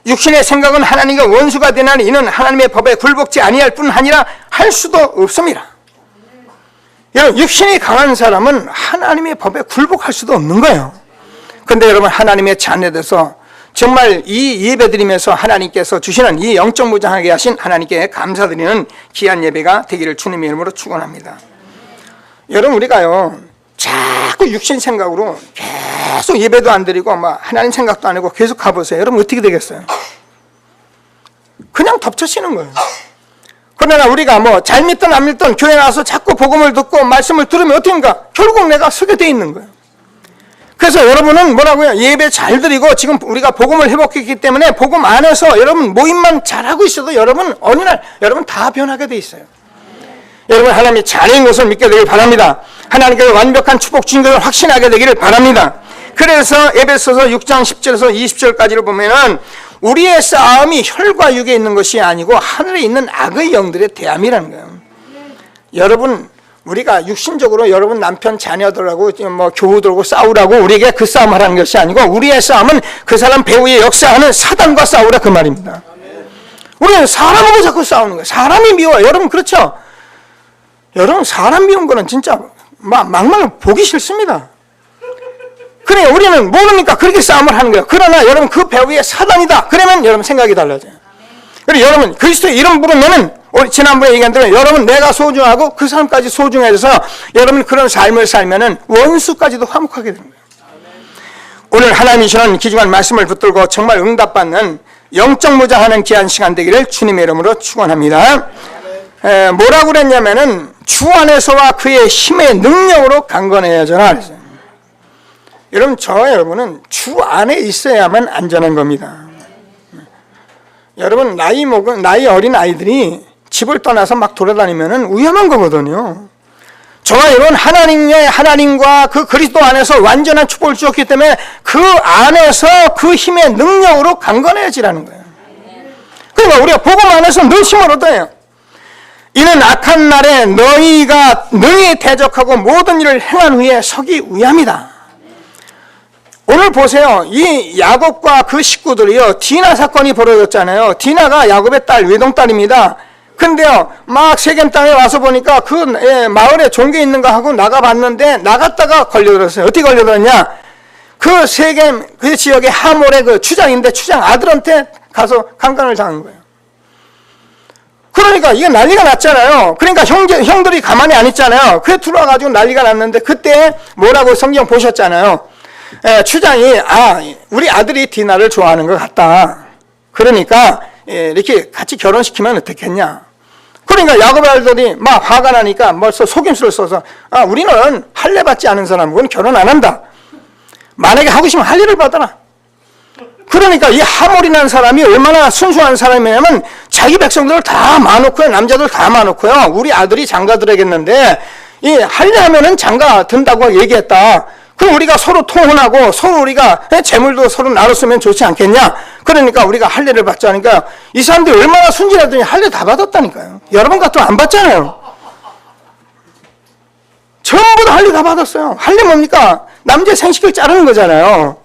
육신의 생각은 하나님과 원수가 되나니 이는 하나님의 법에 굴복지 아니할 뿐 아니라 할 수도 없습니다. 여러분 육신이 강한 사람은 하나님의 법에 굴복할 수도 없는 거예요. 그런데 여러분 하나님의 자녀돼서 정말 이 예배 드리면서 하나님께서 주시는 이 영적 무장하게 하신 하나님께 감사드리는 귀한 예배가 되기를 주님의 이름으로 축원합니다. 여러분 우리가요 자꾸 육신 생각으로 계속 예배도 안 드리고 막 하나님 생각도 안 하고 계속 가보세요. 여러분 어떻게 되겠어요? 그냥 덮쳐지는 거예요. 그러나 우리가 뭐 잘 믿든 안 믿든 교회 나와서 자꾸 복음을 듣고 말씀을 들으면 어떻게인가? 결국 내가 서게 돼 있는 거예요. 그래서 여러분은 뭐라고요? 예배 잘 드리고 지금 우리가 복음을 회복했기 때문에 복음 안에서 여러분 모임만 잘하고 있어도 여러분 어느 날 여러분 다 변하게 돼 있어요. 여러분 하나님이 자녀인 것을 믿게 되길 바랍니다. 하나님께서 완벽한 축복 주신 것을 확신하게 되기를 바랍니다. 그래서 에베소서 6장 10절에서 20절까지를 보면은 우리의 싸움이 혈과 육에 있는 것이 아니고 하늘에 있는 악의 영들의 대함이라는 거예요. 여러분, 우리가 육신적으로 여러분 남편 자녀들하고 뭐 교우들하고 싸우라고 우리에게 그 싸움 하라는 것이 아니고, 우리의 싸움은 그 사람 배후에 역사하는 사단과 싸우라 그 말입니다. 우리는 사람하고 자꾸 싸우는 거예요. 사람이 미워요. 여러분, 그렇죠? 여러분, 사람 미운 거는 진짜 막말 보기 싫습니다. 그래, 우리는 모르니까 그렇게 싸움을 하는 거예요. 그러나 여러분, 그 배후에 사단이다. 그러면 여러분 생각이 달라져요. 그리고 여러분, 그리스도의 이름 부르면은, 우리 지난번에 얘기한 대로 여러분 내가 소중하고 그 사람까지 소중해져서 여러분 그런 삶을 살면은 원수까지도 화목하게 됩니다. 오늘 하나님이 주는 귀중한 말씀을 붙들고 정말 응답받는 영적 무장하는 귀한 시간 되기를 주님의 이름으로 축원합니다. 뭐라고 그랬냐면은 주 안에서와 그의 힘의 능력으로 강건해져라 그랬어요. 여러분, 저와 여러분은 주 안에 있어야만 안전한 겁니다. 여러분, 나이 어린 아이들이 집을 떠나서 막 돌아다니면은 위험한 거거든요. 저와 여러분, 하나님과 그 그리스도 안에서 완전한 축복을 주었기 때문에 그 안에서 그 힘의 능력으로 강건해지라는 거예요. 그러니까 우리가 복음 안에서 늘 힘을 얻어요. 이는 악한 날에 너희가 능히 대적하고 모든 일을 행한 후에 서기 위함이다. 오늘 보세요. 이 야곱과 그 식구들이요, 디나 사건이 벌어졌잖아요. 디나가 야곱의 딸, 외동딸입니다. 근데요, 막 세겜 땅에 와서 보니까 그 마을에 종교 있는가 하고 나가봤는데, 나갔다가 걸려들었어요. 어떻게 걸려들었냐? 그 세겜 그 지역의 하몰의 그 추장인데, 추장 아들한테 가서 강간을 당한 거예요. 그러니까 이게 난리가 났잖아요. 그러니까 형들이 가만히 안 있잖아요. 그래 들어와가지고 난리가 났는데, 그때 뭐라고 성경 보셨잖아요. 추장이 우리 아들이 디나를 좋아하는 것 같다. 그러니까 이렇게 같이 결혼시키면 어떻겠냐. 그러니까 야곱의 아들들이 막 화가 나니까 벌써 속임수를 써서 우리는 할례 받지 않은 사람은 결혼 안 한다. 만약에 하고 싶으면 할례를 받아라. 그러니까 이 하몰이라는 사람이 얼마나 순수한 사람이냐면 자기 백성들을 다 마놓고요, 남자들 다 마놓고요, 우리 아들이 장가 들어야겠는데 이 할례하면은 장가 든다고 얘기했다. 그럼 우리가 서로 통혼하고 서로 우리가 재물도 서로 나눴으면 좋지 않겠냐? 그러니까 우리가 할례를 받자 하니까 이 사람들이 얼마나 순진하더니 할례 다 받았다니까요. 여러분 같으면 안 받잖아요. 전부 다 할례 다 받았어요. 할례 뭡니까? 남자 생식을 자르는 거잖아요.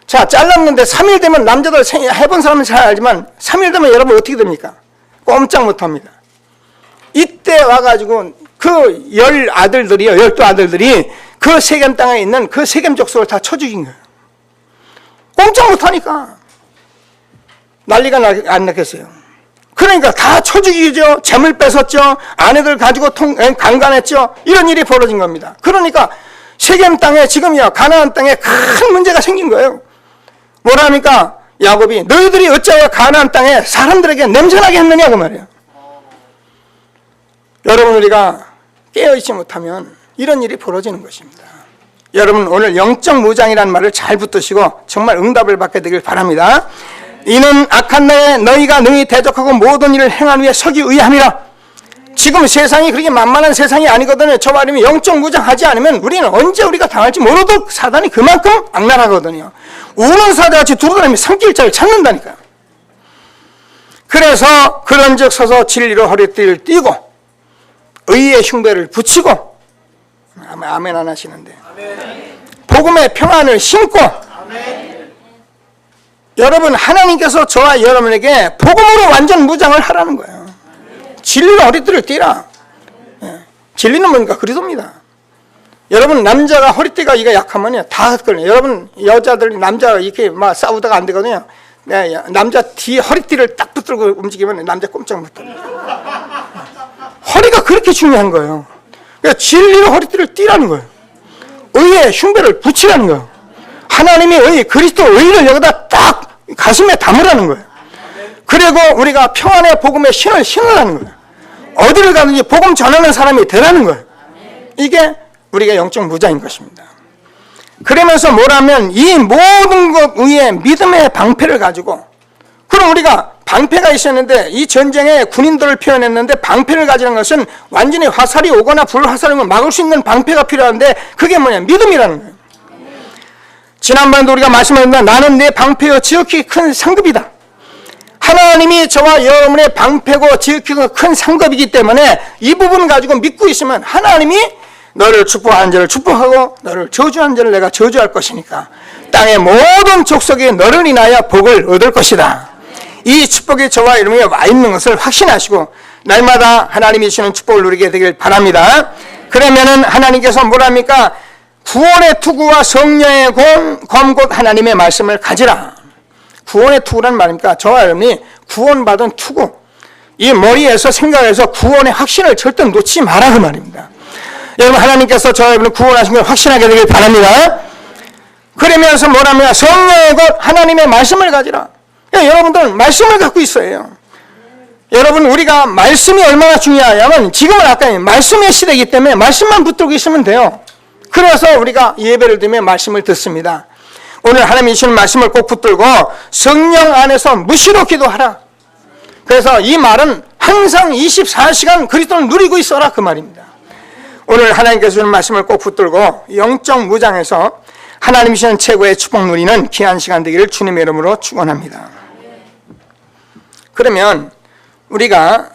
자, 잘랐는데 3일 되면 남자들 해본 사람은 잘 알지만 3일 되면 여러분 어떻게 됩니까? 꼼짝 못합니다. 이때 와가지고 그 12아들들이 그 세겜 땅에 있는 그 세겜 족속을 다 쳐 죽인 거예요. 꼼짝 못하니까 난리가 안 났겠어요. 그러니까 다 쳐 죽이죠. 재물 뺏었죠. 아내들 가지고 강간했죠. 이런 일이 벌어진 겁니다. 그러니까 세겜 땅에 지금요, 가나안 땅에 큰 문제가 생긴 거예요. 뭐라니까 야곱이 너희들이 어찌하여 가나안 땅에 사람들에게 냄새나게 했느냐 그 말이에요. 여러분, 우리가 깨어있지 못하면 이런 일이 벌어지는 것입니다. 여러분, 오늘 영적 무장이라는 말을 잘 붙드시고 정말 응답을 받게 되길 바랍니다. 이는 악한 날에 너희가 능히 대적하고 모든 일을 행한 후에 서기 위함이라. 지금 세상이 그렇게 만만한 세상이 아니거든요. 저 말이면 영적 무장하지 않으면 우리는 언제 우리가 당할지 모르도록 사단이 그만큼 악랄하거든요. 우는 사자같이 두루다니며 산길자를 찾는다니까요. 그래서 그런즉 서서 진리로 허리띠를 띠고 의의 흉배를 붙이고, 아멘 안 하시는데, 복음의 평안을 심고, 여러분, 하나님께서 저와 여러분에게 복음으로 완전 무장을 하라는 거예요. 진리로 허리띠를 띠라. 진리는 뭡니까? 그리스도입니다. 여러분, 남자가 허리띠가 이게 약하면요 다 헷갈려요. 여러분, 여자들 남자가 이렇게 막 싸우다가 안 되거든요. 남자 뒤에 허리띠를 딱 붙들고 움직이면 남자 꼼짝 못합니다. 허리가 그렇게 중요한 거예요. 그러니까 진리로 허리띠를 띠라는 거예요. 의의 흉배를 붙이라는 거예요. 하나님의 의, 그리스도 의를 여기다 딱 가슴에 담으라는 거예요. 그리고 우리가 평안의 복음의 신을 신으라는 거예요. 어디를 가든지 복음 전하는 사람이 되라는 거예요. 이게 우리가 영적 무장인 것입니다. 그러면서 뭐라면 이 모든 것 위에 믿음의 방패를 가지고, 그럼 우리가 방패가 있었는데 이 전쟁에 군인들을 표현했는데 방패를 가지는 것은 완전히 화살이 오거나 불화살을 막을 수 있는 방패가 필요한데 그게 뭐냐? 믿음이라는 거예요. 지난번에도 우리가 말씀드렸는데 나는 내 방패요 지극히 큰 상급이다. 하나님이 저와 여러분의 방패고 지극히 큰 상급이기 때문에 이 부분 가지고 믿고 있으면 하나님이 너를 축복한 자를 축복하고 너를 저주한 자를 내가 저주할 것이니까 땅의 모든 족속이 너를 인하여 복을 얻을 것이다. 이 축복이 저와 여러분에게 와 있는 것을 확신하시고 날마다 하나님이 주시는 축복을 누리게 되길 바랍니다. 그러면은 하나님께서 뭐랍니까? 구원의 투구와 성령의 검곧 하나님의 말씀을 가지라. 구원의 투구란 말입니까? 저와 여러분이 구원받은 투구, 이 머리에서 생각해서 구원의 확신을 절대 놓지 마라 그 말입니다. 여러분 하나님께서 저와 여러분을 구원하신 걸 확신하게 되길 바랍니다. 그러면서 뭐라면 성령의 것 하나님의 말씀을 가지라. 여러분들 말씀을 갖고 있어요. 여러분 우리가 말씀이 얼마나 중요하냐면 지금은 아까 말씀의 시대이기 때문에 말씀만 붙들고 있으면 돼요. 그래서 우리가 예배를 드리며 말씀을 듣습니다. 오늘 하나님이 주시는 말씀을 꼭 붙들고 성령 안에서 무시로 기도하라. 그래서 이 말은 항상 24시간 그리스도를 누리고 있어라 그 말입니다. 오늘 하나님께서 주시는 말씀을 꼭 붙들고 영적 무장에서 하나님이 주시는 최고의 축복 누리는 귀한 시간 되기를 주님의 이름으로 축원합니다. 그러면 우리가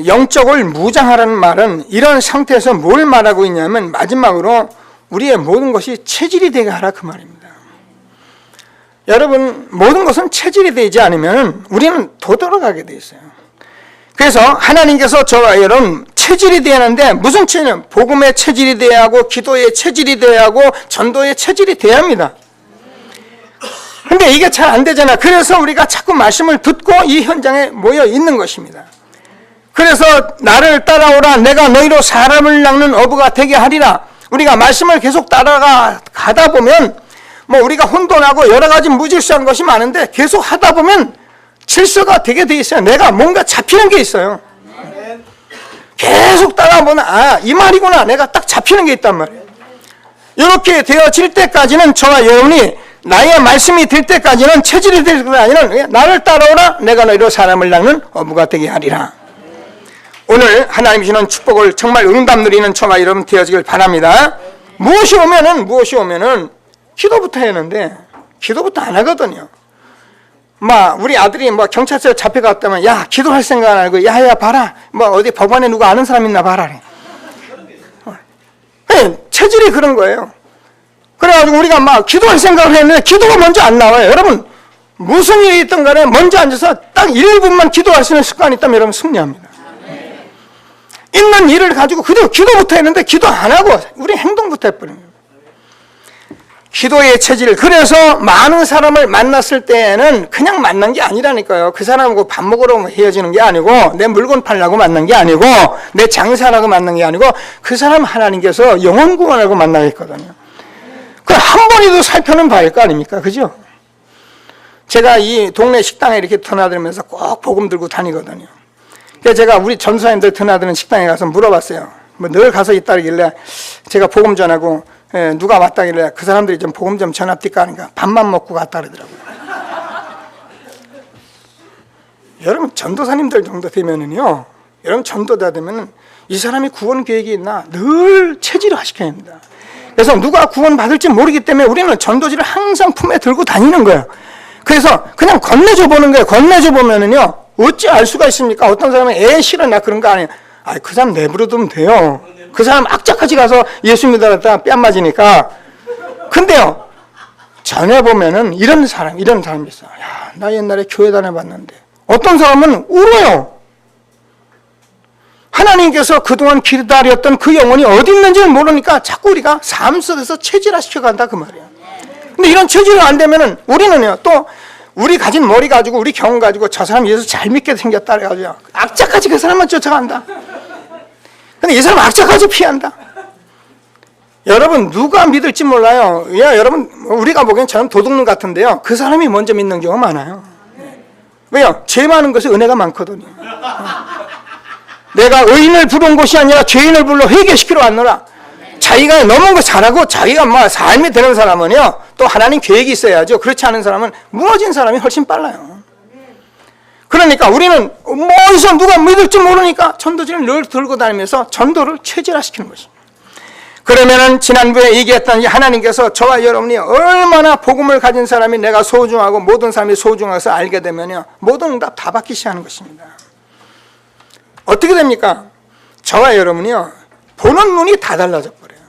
영적을 무장하라는 말은 이런 상태에서 뭘 말하고 있냐면 마지막으로 우리의 모든 것이 체질이 되게 하라 그 말입니다. 여러분 모든 것은 체질이 되지 않으면 우리는 도돌아가게 돼 있어요. 그래서 하나님께서 저와 여러분 체질이 되어야 하는데 무슨 체질은 복음의 체질이 되어야 하고 기도의 체질이 되어야 하고 전도의 체질이 되어야 합니다. 근데 이게 잘 안 되잖아. 그래서 우리가 자꾸 말씀을 듣고 이 현장에 모여 있는 것입니다. 그래서 나를 따라오라 내가 너희로 사람을 낚는 어부가 되게 하리라. 우리가 말씀을 계속 따라가다 보면 뭐 우리가 혼돈하고 여러 가지 무질서한 것이 많은데 계속 하다 보면 질서가 되게 돼 있어요. 내가 뭔가 잡히는 게 있어요. 계속 따라보면 아, 이 말이구나. 내가 딱 잡히는 게 있단 말이에요. 이렇게 되어질 때까지는 저와 여러분이 나의 말씀이 될 때까지는 체질이 될 때까지는 나를 따라오라 내가 너희로 사람을 낚는 어부가 되게 하리라. 오늘 하나님이 주는 축복을 정말 응답 누리는 저와 여러분 되어지길 바랍니다. 무엇이 오면은 기도부터 했는데 기도부터 안 하거든요. 우리 아들이 경찰서에 잡혀갔다면 야 기도할 생각 안 하고 야야 봐라 어디 법원에 누가 아는 사람 있나 봐라. 체질이 그런 거예요. 그래가지고 우리가 기도할 생각을 했는데 기도가 먼저 안 나와요. 여러분 무슨 일이 있든 간에 먼저 앉아서 딱 1분만 기도할 수 있는 습관이 있다면 여러분 승리합니다. 있는 일을 가지고 그대로 기도부터 했는데 기도 안 하고 우리 행동부터 해버립니다. 기도의 체질. 그래서 많은 사람을 만났을 때는 그냥 만난 게 아니라니까요. 그 사람하고 밥 먹으러 헤어지는 게 아니고 내 물건 팔려고 만난 게 아니고 내 장사라고 만난 게 아니고 그 사람 하나님께서 영혼 구원하고 만나겠거든요. 그 한 번이도 살펴는 봐야 할 거 아닙니까? 그죠? 제가 이 동네 식당에 이렇게 드나들면서 꼭 복음 들고 다니거든요. 그래서 제가 우리 전사님들 드나드는 식당에 가서 물어봤어요. 늘 가서 있다길래 제가 복음 전하고 누가 왔다길래 그 사람들이 좀 복음 좀 전합니까 하니까 밥만 먹고 갔다 그러더라고요. 여러분 전도사님들 정도 되면은요, 여러분 전도자 되면은 이 사람이 구원 계획이 있나 늘 체질화 시켜야 합니다. 그래서 누가 구원 받을지 모르기 때문에 우리는 전도지를 항상 품에 들고 다니는 거예요. 그래서 그냥 건네줘 보는 거예요. 건네줘 보면은요, 어찌 알 수가 있습니까? 어떤 사람은 싫어 나 그런 거 아니에요. 그 사람 내버려두면 돼요. 그 사람 악착같이 가서 예수 믿어놨다가 뺨 맞으니까. 근데요, 전에 보면은 이런 사람이 있어요. 야, 나 옛날에 교회 다녀봤는데. 어떤 사람은 울어요. 하나님께서 그동안 기다렸던 그 영혼이 어디 있는지를 모르니까 자꾸 우리가 삶 속에서 체질화 시켜간다 그 말이에요. 근데 이런 체질이 안 되면은 우리는요, 또 우리 가진 머리 가지고 우리 경험 가지고 저 사람 예수 잘 믿게 생겼다 그래가지고 악착같이 그 사람만 쫓아간다. 근데 이 사람 악착같이 피한다. 여러분 누가 믿을지 몰라요. 여러분 우리가 보기엔 저는 도둑놈 같은데요, 그 사람이 먼저 믿는 경우가 많아요. 왜요? 죄 많은 것이 은혜가 많거든요. 내가 의인을 부른 것이 아니라 죄인을 불러 회개시키러 왔노라. 자기가 넘은 거 잘하고 자기가 삶이 되는 사람은요, 또 하나님 계획이 있어야죠. 그렇지 않은 사람은 무너진 사람이 훨씬 빨라요. 그러니까 우리는 어디서 누가 믿을지 모르니까 전도지를 늘 들고 다니면서 전도를 체질화시키는 것입니다. 그러면은 지난주에 얘기했던 하나님께서 저와 여러분이 얼마나 복음을 가진 사람이 내가 소중하고 모든 사람이 소중해서 알게 되면요, 모든 응답 다 받기 시작하는 것입니다. 어떻게 됩니까? 저와 여러분이요, 보는 눈이 다 달라져 버려요.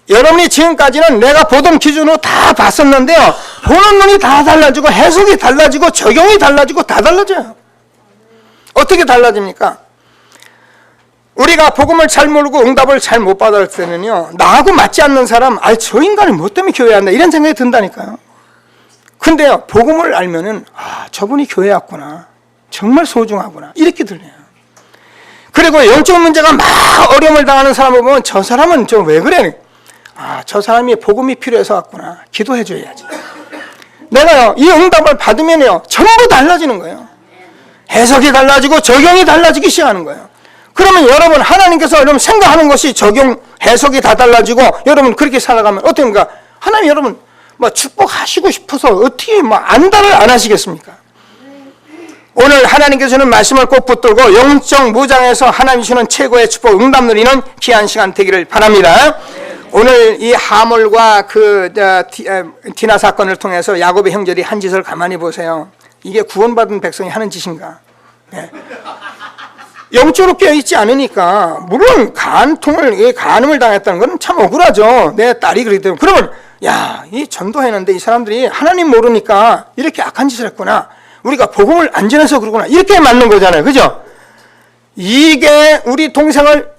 여러분이 지금까지는 내가 보던 기준으로 다 봤었는데요, 보는 눈이 다 달라지고 해석이 달라지고 적용이 달라지고 다 달라져요. 어떻게 달라집니까? 우리가 복음을 잘 모르고 응답을 잘 못 받을 때는요, 나하고 맞지 않는 사람, 저 인간이 뭐 때문에 교회에 왔나 이런 생각이 든다니까요. 근데요, 복음을 알면은 저분이 교회에 왔구나, 정말 소중하구나 이렇게 들려요. 그리고 영적 문제가 막 어려움을 당하는 사람을 보면 저 사람은 좀 왜 그래? 저 사람이 복음이 필요해서 왔구나, 기도해 줘야지. 내가요, 이 응답을 받으면요, 전부 달라지는 거예요. 해석이 달라지고 적용이 달라지기 시작하는 거예요. 그러면 여러분, 하나님께서 여러분 생각하는 것이 적용, 해석이 다 달라지고 여러분 그렇게 살아가면 어떻습니까? 하나님 여러분 축복하시고 싶어서 어떻게 안달을 안 하시겠습니까? 오늘 하나님께서는 말씀을 꼭 붙들고 영적 무장에서 하나님 주시는 최고의 축복, 응답 누리는 귀한 시간 되기를 바랍니다. 오늘 이 하몰과 디나 사건을 통해서 야곱의 형제들이 한 짓을 가만히 보세요. 이게 구원받은 백성이 하는 짓인가? 네. 영적으로 깨어있지 않으니까, 물론 간음을 당했다는 건 참 억울하죠. 내 딸이 그러기 때문에. 그러면 이 전도했는데 이 사람들이 하나님 모르니까 이렇게 악한 짓을 했구나, 우리가 복음을 안 전해서 그러구나, 이렇게 맞는 거잖아요. 그죠? 이게 우리 동생을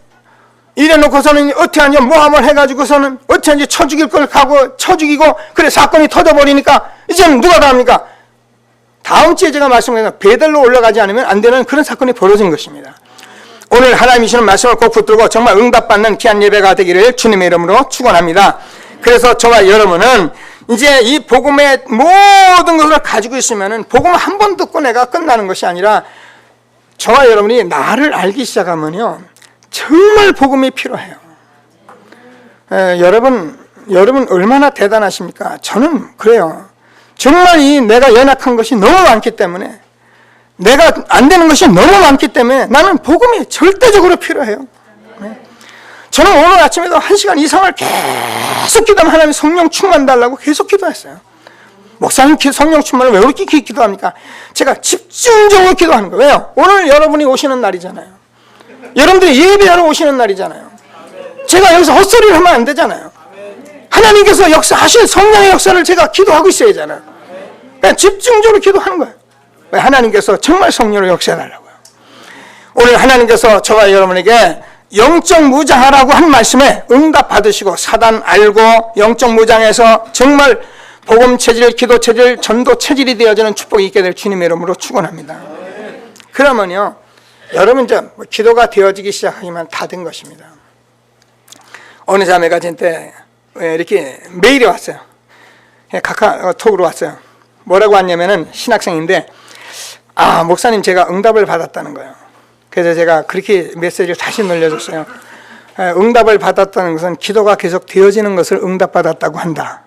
이래놓고서는 어떻게 하냐, 모함을 해가지고서는 어떻게 하냐, 쳐 죽일 걸 가고 쳐 죽이고, 그래 사건이 터져버리니까 이제는 누가 다 합니까? 다음 주에 제가 말씀드린 베델로 올라가지 않으면 안 되는 그런 사건이 벌어진 것입니다. 오늘 하나님이 주시는 말씀을 꼭 붙들고 정말 응답받는 귀한 예배가 되기를 주님의 이름으로 축원합니다. 그래서 저와 여러분은 이제 이 복음의 모든 것을 가지고 있으면은 복음 한 번 듣고 내가 끝나는 것이 아니라, 저와 여러분이 나를 알기 시작하면요, 정말 복음이 필요해요. 여러분 얼마나 대단하십니까? 저는 그래요. 정말 내가 연약한 것이 너무 많기 때문에, 내가 안 되는 것이 너무 많기 때문에 나는 복음이 절대적으로 필요해요. 저는 오늘 아침에도 1시간 이상을 계속 기도하면 하나님 성령 충만 달라고 계속 기도했어요. 목사님 성령 충만을 왜 그렇게 기도합니까? 제가 집중적으로 기도하는 거예요. 왜요? 오늘 여러분이 오시는 날이잖아요. 여러분들이 예배하러 오시는 날이잖아요. 제가 여기서 헛소리를 하면 안 되잖아요. 하나님께서 역사하신 성령의 역사를 제가 기도하고 있어야 하잖아요. 그러니까 집중적으로 기도하는 거예요. 왜? 하나님께서 정말 성령을 역사해달라고요. 오늘 하나님께서 저와 여러분에게 영적 무장하라고 한 말씀에 응답 받으시고, 사단 알고 영적 무장에서 정말 복음 체질, 기도 체질, 전도 체질이 되어지는 축복이 있게 될 주님의 이름으로 축원합니다. 그러면요, 여러분 이제 기도가 되어지기 시작하기만 다 된 것입니다. 어느 자매가 저한테 이렇게 메일이 왔어요. 카카오톡으로 왔어요. 뭐라고 왔냐면은 신학생인데, 목사님 제가 응답을 받았다는 거예요. 그래서 제가 그렇게 메시지를 다시 늘려줬어요. 응답을 받았다는 것은 기도가 계속 되어지는 것을 응답받았다고 한다.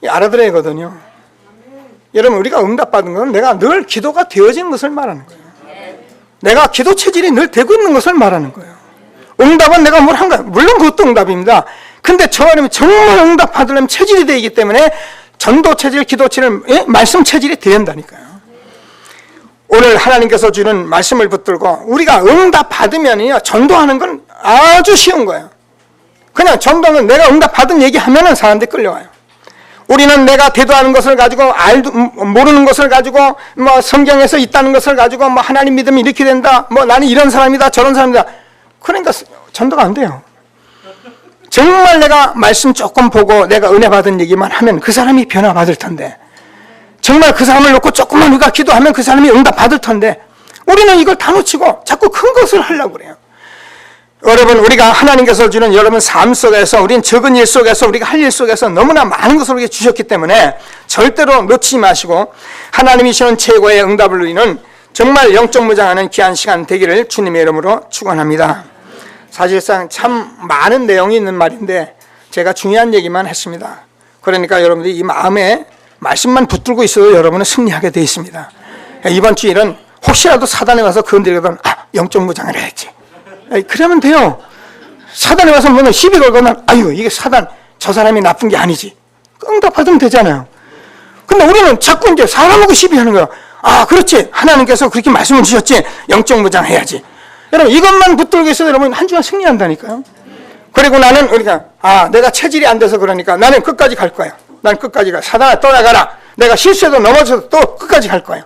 알아들어야 하거든요. 여러분, 우리가 응답받은 건 내가 늘 기도가 되어지는 것을 말하는 거예요. 내가 기도 체질이 늘 되고 있는 것을 말하는 거예요. 응답은 내가 뭘 한 거야. 물론 그것도 응답입니다. 근데 저는 정말 응답 받으려면 체질이 되기 때문에 전도 체질, 기도 체질, 말씀 체질이 되어야 한다니까요. 오늘 하나님께서 주는 말씀을 붙들고 우리가 응답 받으면요, 전도하는 건 아주 쉬운 거예요. 그냥 전도는 내가 응답 받은 얘기 하면은 사람들이 끌려와요. 우리는 내가 대도하는 것을 가지고 모르는 것을 가지고 성경에서 있다는 것을 가지고 하나님 믿으면 이렇게 된다, 나는 이런 사람이다 저런 사람이다. 그러니까 전도가 안 돼요. 정말 내가 말씀 조금 보고 내가 은혜 받은 얘기만 하면 그 사람이 변화 받을 텐데, 정말 그 사람을 놓고 조금만 우리가 기도하면 그 사람이 응답 받을 텐데, 우리는 이걸 다 놓치고 자꾸 큰 것을 하려고 그래요. 여러분, 우리가 하나님께서 주는 여러분 삶 속에서, 우리는 적은 일 속에서, 우리가 할 일 속에서 너무나 많은 것을 우리에게 주셨기 때문에 절대로 놓치지 마시고 하나님이 주시는 최고의 응답을 누리는 정말 영적 무장하는 귀한 시간 되기를 주님의 이름으로 축원합니다. 사실상 참 많은 내용이 있는 말인데 제가 중요한 얘기만 했습니다. 그러니까 여러분들이 이 마음에 말씀만 붙들고 있어도 여러분은 승리하게 되어 있습니다. 이번 주일은 혹시라도 사단에 와서 건드리거든 영적 무장을 해야지, 그러면 돼요. 사단이 와서 뭐는 시비 걸거나 아유 이게 사단 저 사람이 나쁜 게 아니지 응답하면 되잖아요. 근데 우리는 자꾸 이제 사람하고 시비하는 거야. 아 그렇지 하나님께서 그렇게 말씀을 주셨지 영적 무장 해야지. 여러분 이것만 붙들고 있어도 여러분 한 주간 승리한다니까요. 그리고 나는 우리가 내가 체질이 안 돼서 그러니까 나는 끝까지 갈 거야. 난 끝까지 가. 사단아 떠나가라. 내가 실수해도 넘어져도 또 끝까지 갈 거야.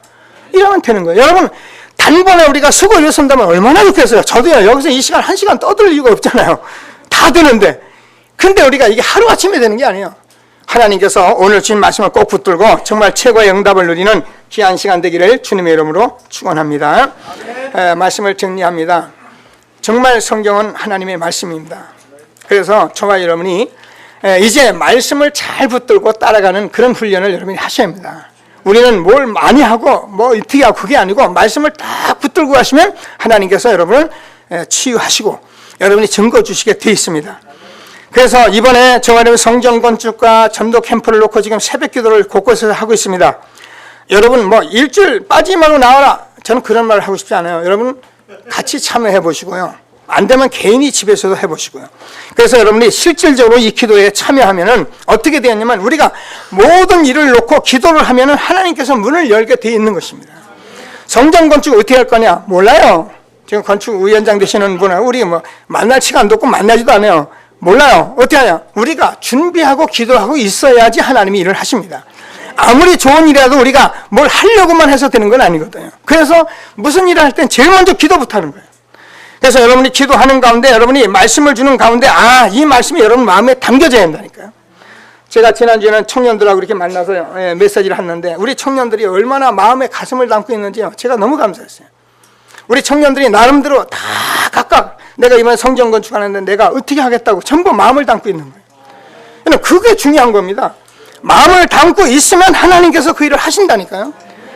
이러면 되는 거예요. 여러분 단번에 우리가 쓰고 일어선다면 얼마나 좋겠어요. 저도요 여기서 이 시간 1시간 떠들 이유가 없잖아요. 다 되는데. 근데 우리가 이게 하루아침에 되는 게 아니에요. 하나님께서 오늘 주신 말씀을 꼭 붙들고 정말 최고의 응답을 누리는 귀한 시간 되기를 주님의 이름으로 축원합니다. 말씀을 정리합니다. 정말 성경은 하나님의 말씀입니다. 그래서 저와 여러분이 이제 말씀을 잘 붙들고 따라가는 그런 훈련을 여러분이 하셔야 합니다. 우리는 뭘 많이 하고 뭐 어떻게 하고 그게 아니고 말씀을 딱 붙들고 가시면 하나님께서 여러분을 치유하시고 여러분이 증거 주시게 되어 있습니다. 그래서 이번에 저와 여러분 성전 건축과 전도 캠프를 놓고 지금 새벽 기도를 곳곳에서 하고 있습니다. 여러분 뭐 일주일 빠지지 말고 나와라. 저는 그런 말을 하고 싶지 않아요. 여러분 같이 참여해 보시고요. 안 되면 개인이 집에서도 해보시고요. 그래서 여러분이 실질적으로 이 기도에 참여하면은 어떻게 되었냐면 우리가 모든 일을 놓고 기도를 하면은 하나님께서 문을 열게 되어 있는 것입니다. 성전 건축 어떻게 할 거냐? 몰라요. 지금 건축위원장 되시는 분은 우리 뭐 만날 시간도 없고 만나지도 않아요. 몰라요. 어떻게 하냐? 우리가 준비하고 기도하고 있어야지 하나님이 일을 하십니다. 아무리 좋은 일이라도 우리가 뭘 하려고만 해서 되는 건 아니거든요. 그래서 무슨 일을 할 땐 제일 먼저 기도부터 하는 거예요. 그래서 여러분이 기도하는 가운데 여러분이 말씀을 주는 가운데 이 말씀이 여러분 마음에 담겨져야 한다니까요. 제가 지난주에는 청년들하고 이렇게 만나서 메시지를 했는데 우리 청년들이 얼마나 마음에 가슴을 담고 있는지요. 제가 너무 감사했어요. 우리 청년들이 나름대로 다 각각 내가 이번에 성전 건축하는데 내가 어떻게 하겠다고 전부 마음을 담고 있는 거예요. 그게 중요한 겁니다. 마음을 담고 있으면 하나님께서 그 일을 하신다니까요.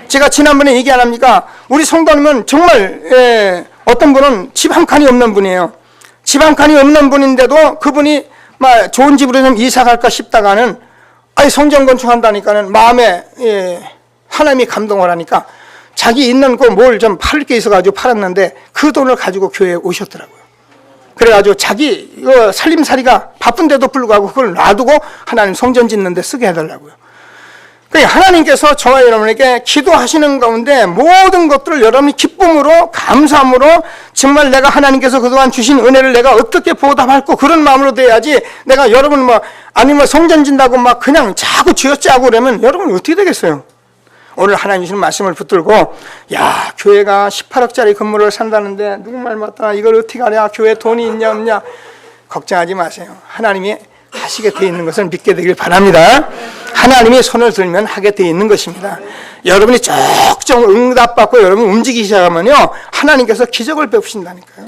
제가 지난번에 얘기 안 합니까? 우리 성도님은 정말 어떤 분은 집 한 칸이 없는 분이에요. 집 한 칸이 없는 분인데도 그분이 막 좋은 집으로 좀 이사 갈까 싶다가는 성전 건축한다니까는 마음에 하나님이 감동을 하니까 자기 있는 거 뭘 좀 팔 게 있어가지고 팔았는데 그 돈을 가지고 교회에 오셨더라고요. 그래가지고 자기 살림살이가 바쁜데도 불구하고 그걸 놔두고 하나님 성전 짓는 데 쓰게 해달라고요. 하나님께서 저와 여러분에게 기도하시는 가운데 모든 것들을 여러분이 기쁨으로 감사함으로 정말 내가 하나님께서 그동안 주신 은혜를 내가 어떻게 보답할고 그런 마음으로 돼야지 내가 여러분 아니면 성전 짓는다고 막 그냥 자꾸 쥐어짜고 그러면 여러분 어떻게 되겠어요? 오늘 하나님 주신 말씀을 붙들고 교회가 18억짜리 건물을 산다는데 누구 말 맞다 이걸 어떻게 하냐 교회 돈이 있냐 없냐 걱정하지 마세요. 하나님이 하시게 되어 있는 것을 믿게 되길 바랍니다. 하나님이 손을 들면 하게 되어 있는 것입니다. 여러분이 적정 응답받고 여러분 움직이기 시작하면요 하나님께서 기적을 베푸신다니까요.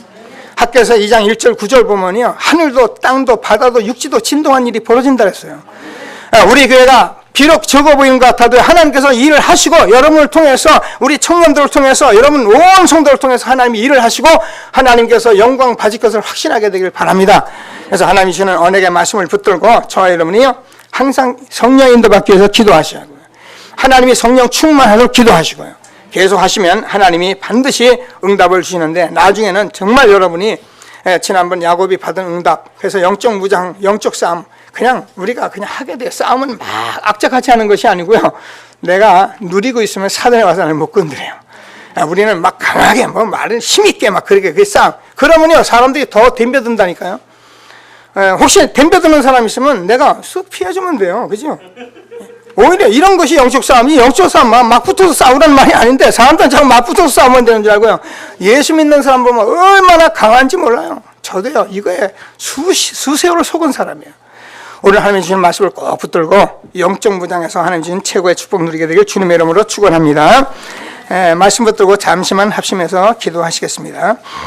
학교에서 2장 1절 9절 보면요 하늘도 땅도 바다도 육지도 진동한 일이 벌어진다 했어요. 우리 교회가 비록 적어 보이는 것 같아도 하나님께서 일을 하시고 여러분을 통해서 우리 청년들을 통해서 여러분 온 성도를 통해서 하나님이 일을 하시고 하나님께서 영광 받을 것을 확신하게 되길 바랍니다. 그래서 하나님이 주시는 언약의 말씀을 붙들고 저와 여러분이요 항상 성령 인도받기 위해서 기도하시고요. 하나님이 성령 충만하도록 기도하시고요. 계속 하시면 하나님이 반드시 응답을 주시는데 나중에는 정말 여러분이 지난번 야곱이 받은 응답 그래서 영적 무장, 영적 싸움 그냥 우리가 그냥 하게 돼요. 싸움은 막 악착같이 하는 것이 아니고요. 내가 누리고 있으면 사단에 와서는 못 건드려요. 우리는 막 강하게 말은 힘있게 막 그렇게 그 싸움. 그러면요 사람들이 더 덤벼든다니까요. 혹시 덤벼드는 사람 있으면 내가 쓱 피해주면 돼요. 그죠? 오히려 이런 것이 영적 싸움이 영적 싸움 막 붙어서 싸우라는 말이 아닌데 사람들은 자꾸 막 붙어서 싸우면 되는 줄 알고요. 예수 믿는 사람 보면 얼마나 강한지 몰라요. 저도요 이거에 수세월을 속은 사람이에요. 오늘 하나님 주신 말씀을 꼭 붙들고 영적 무장에서 하나님 주신 최고의 축복 누리게 되길 주님의 이름으로 축원합니다. 말씀 붙들고 잠시만 합심해서 기도하시겠습니다.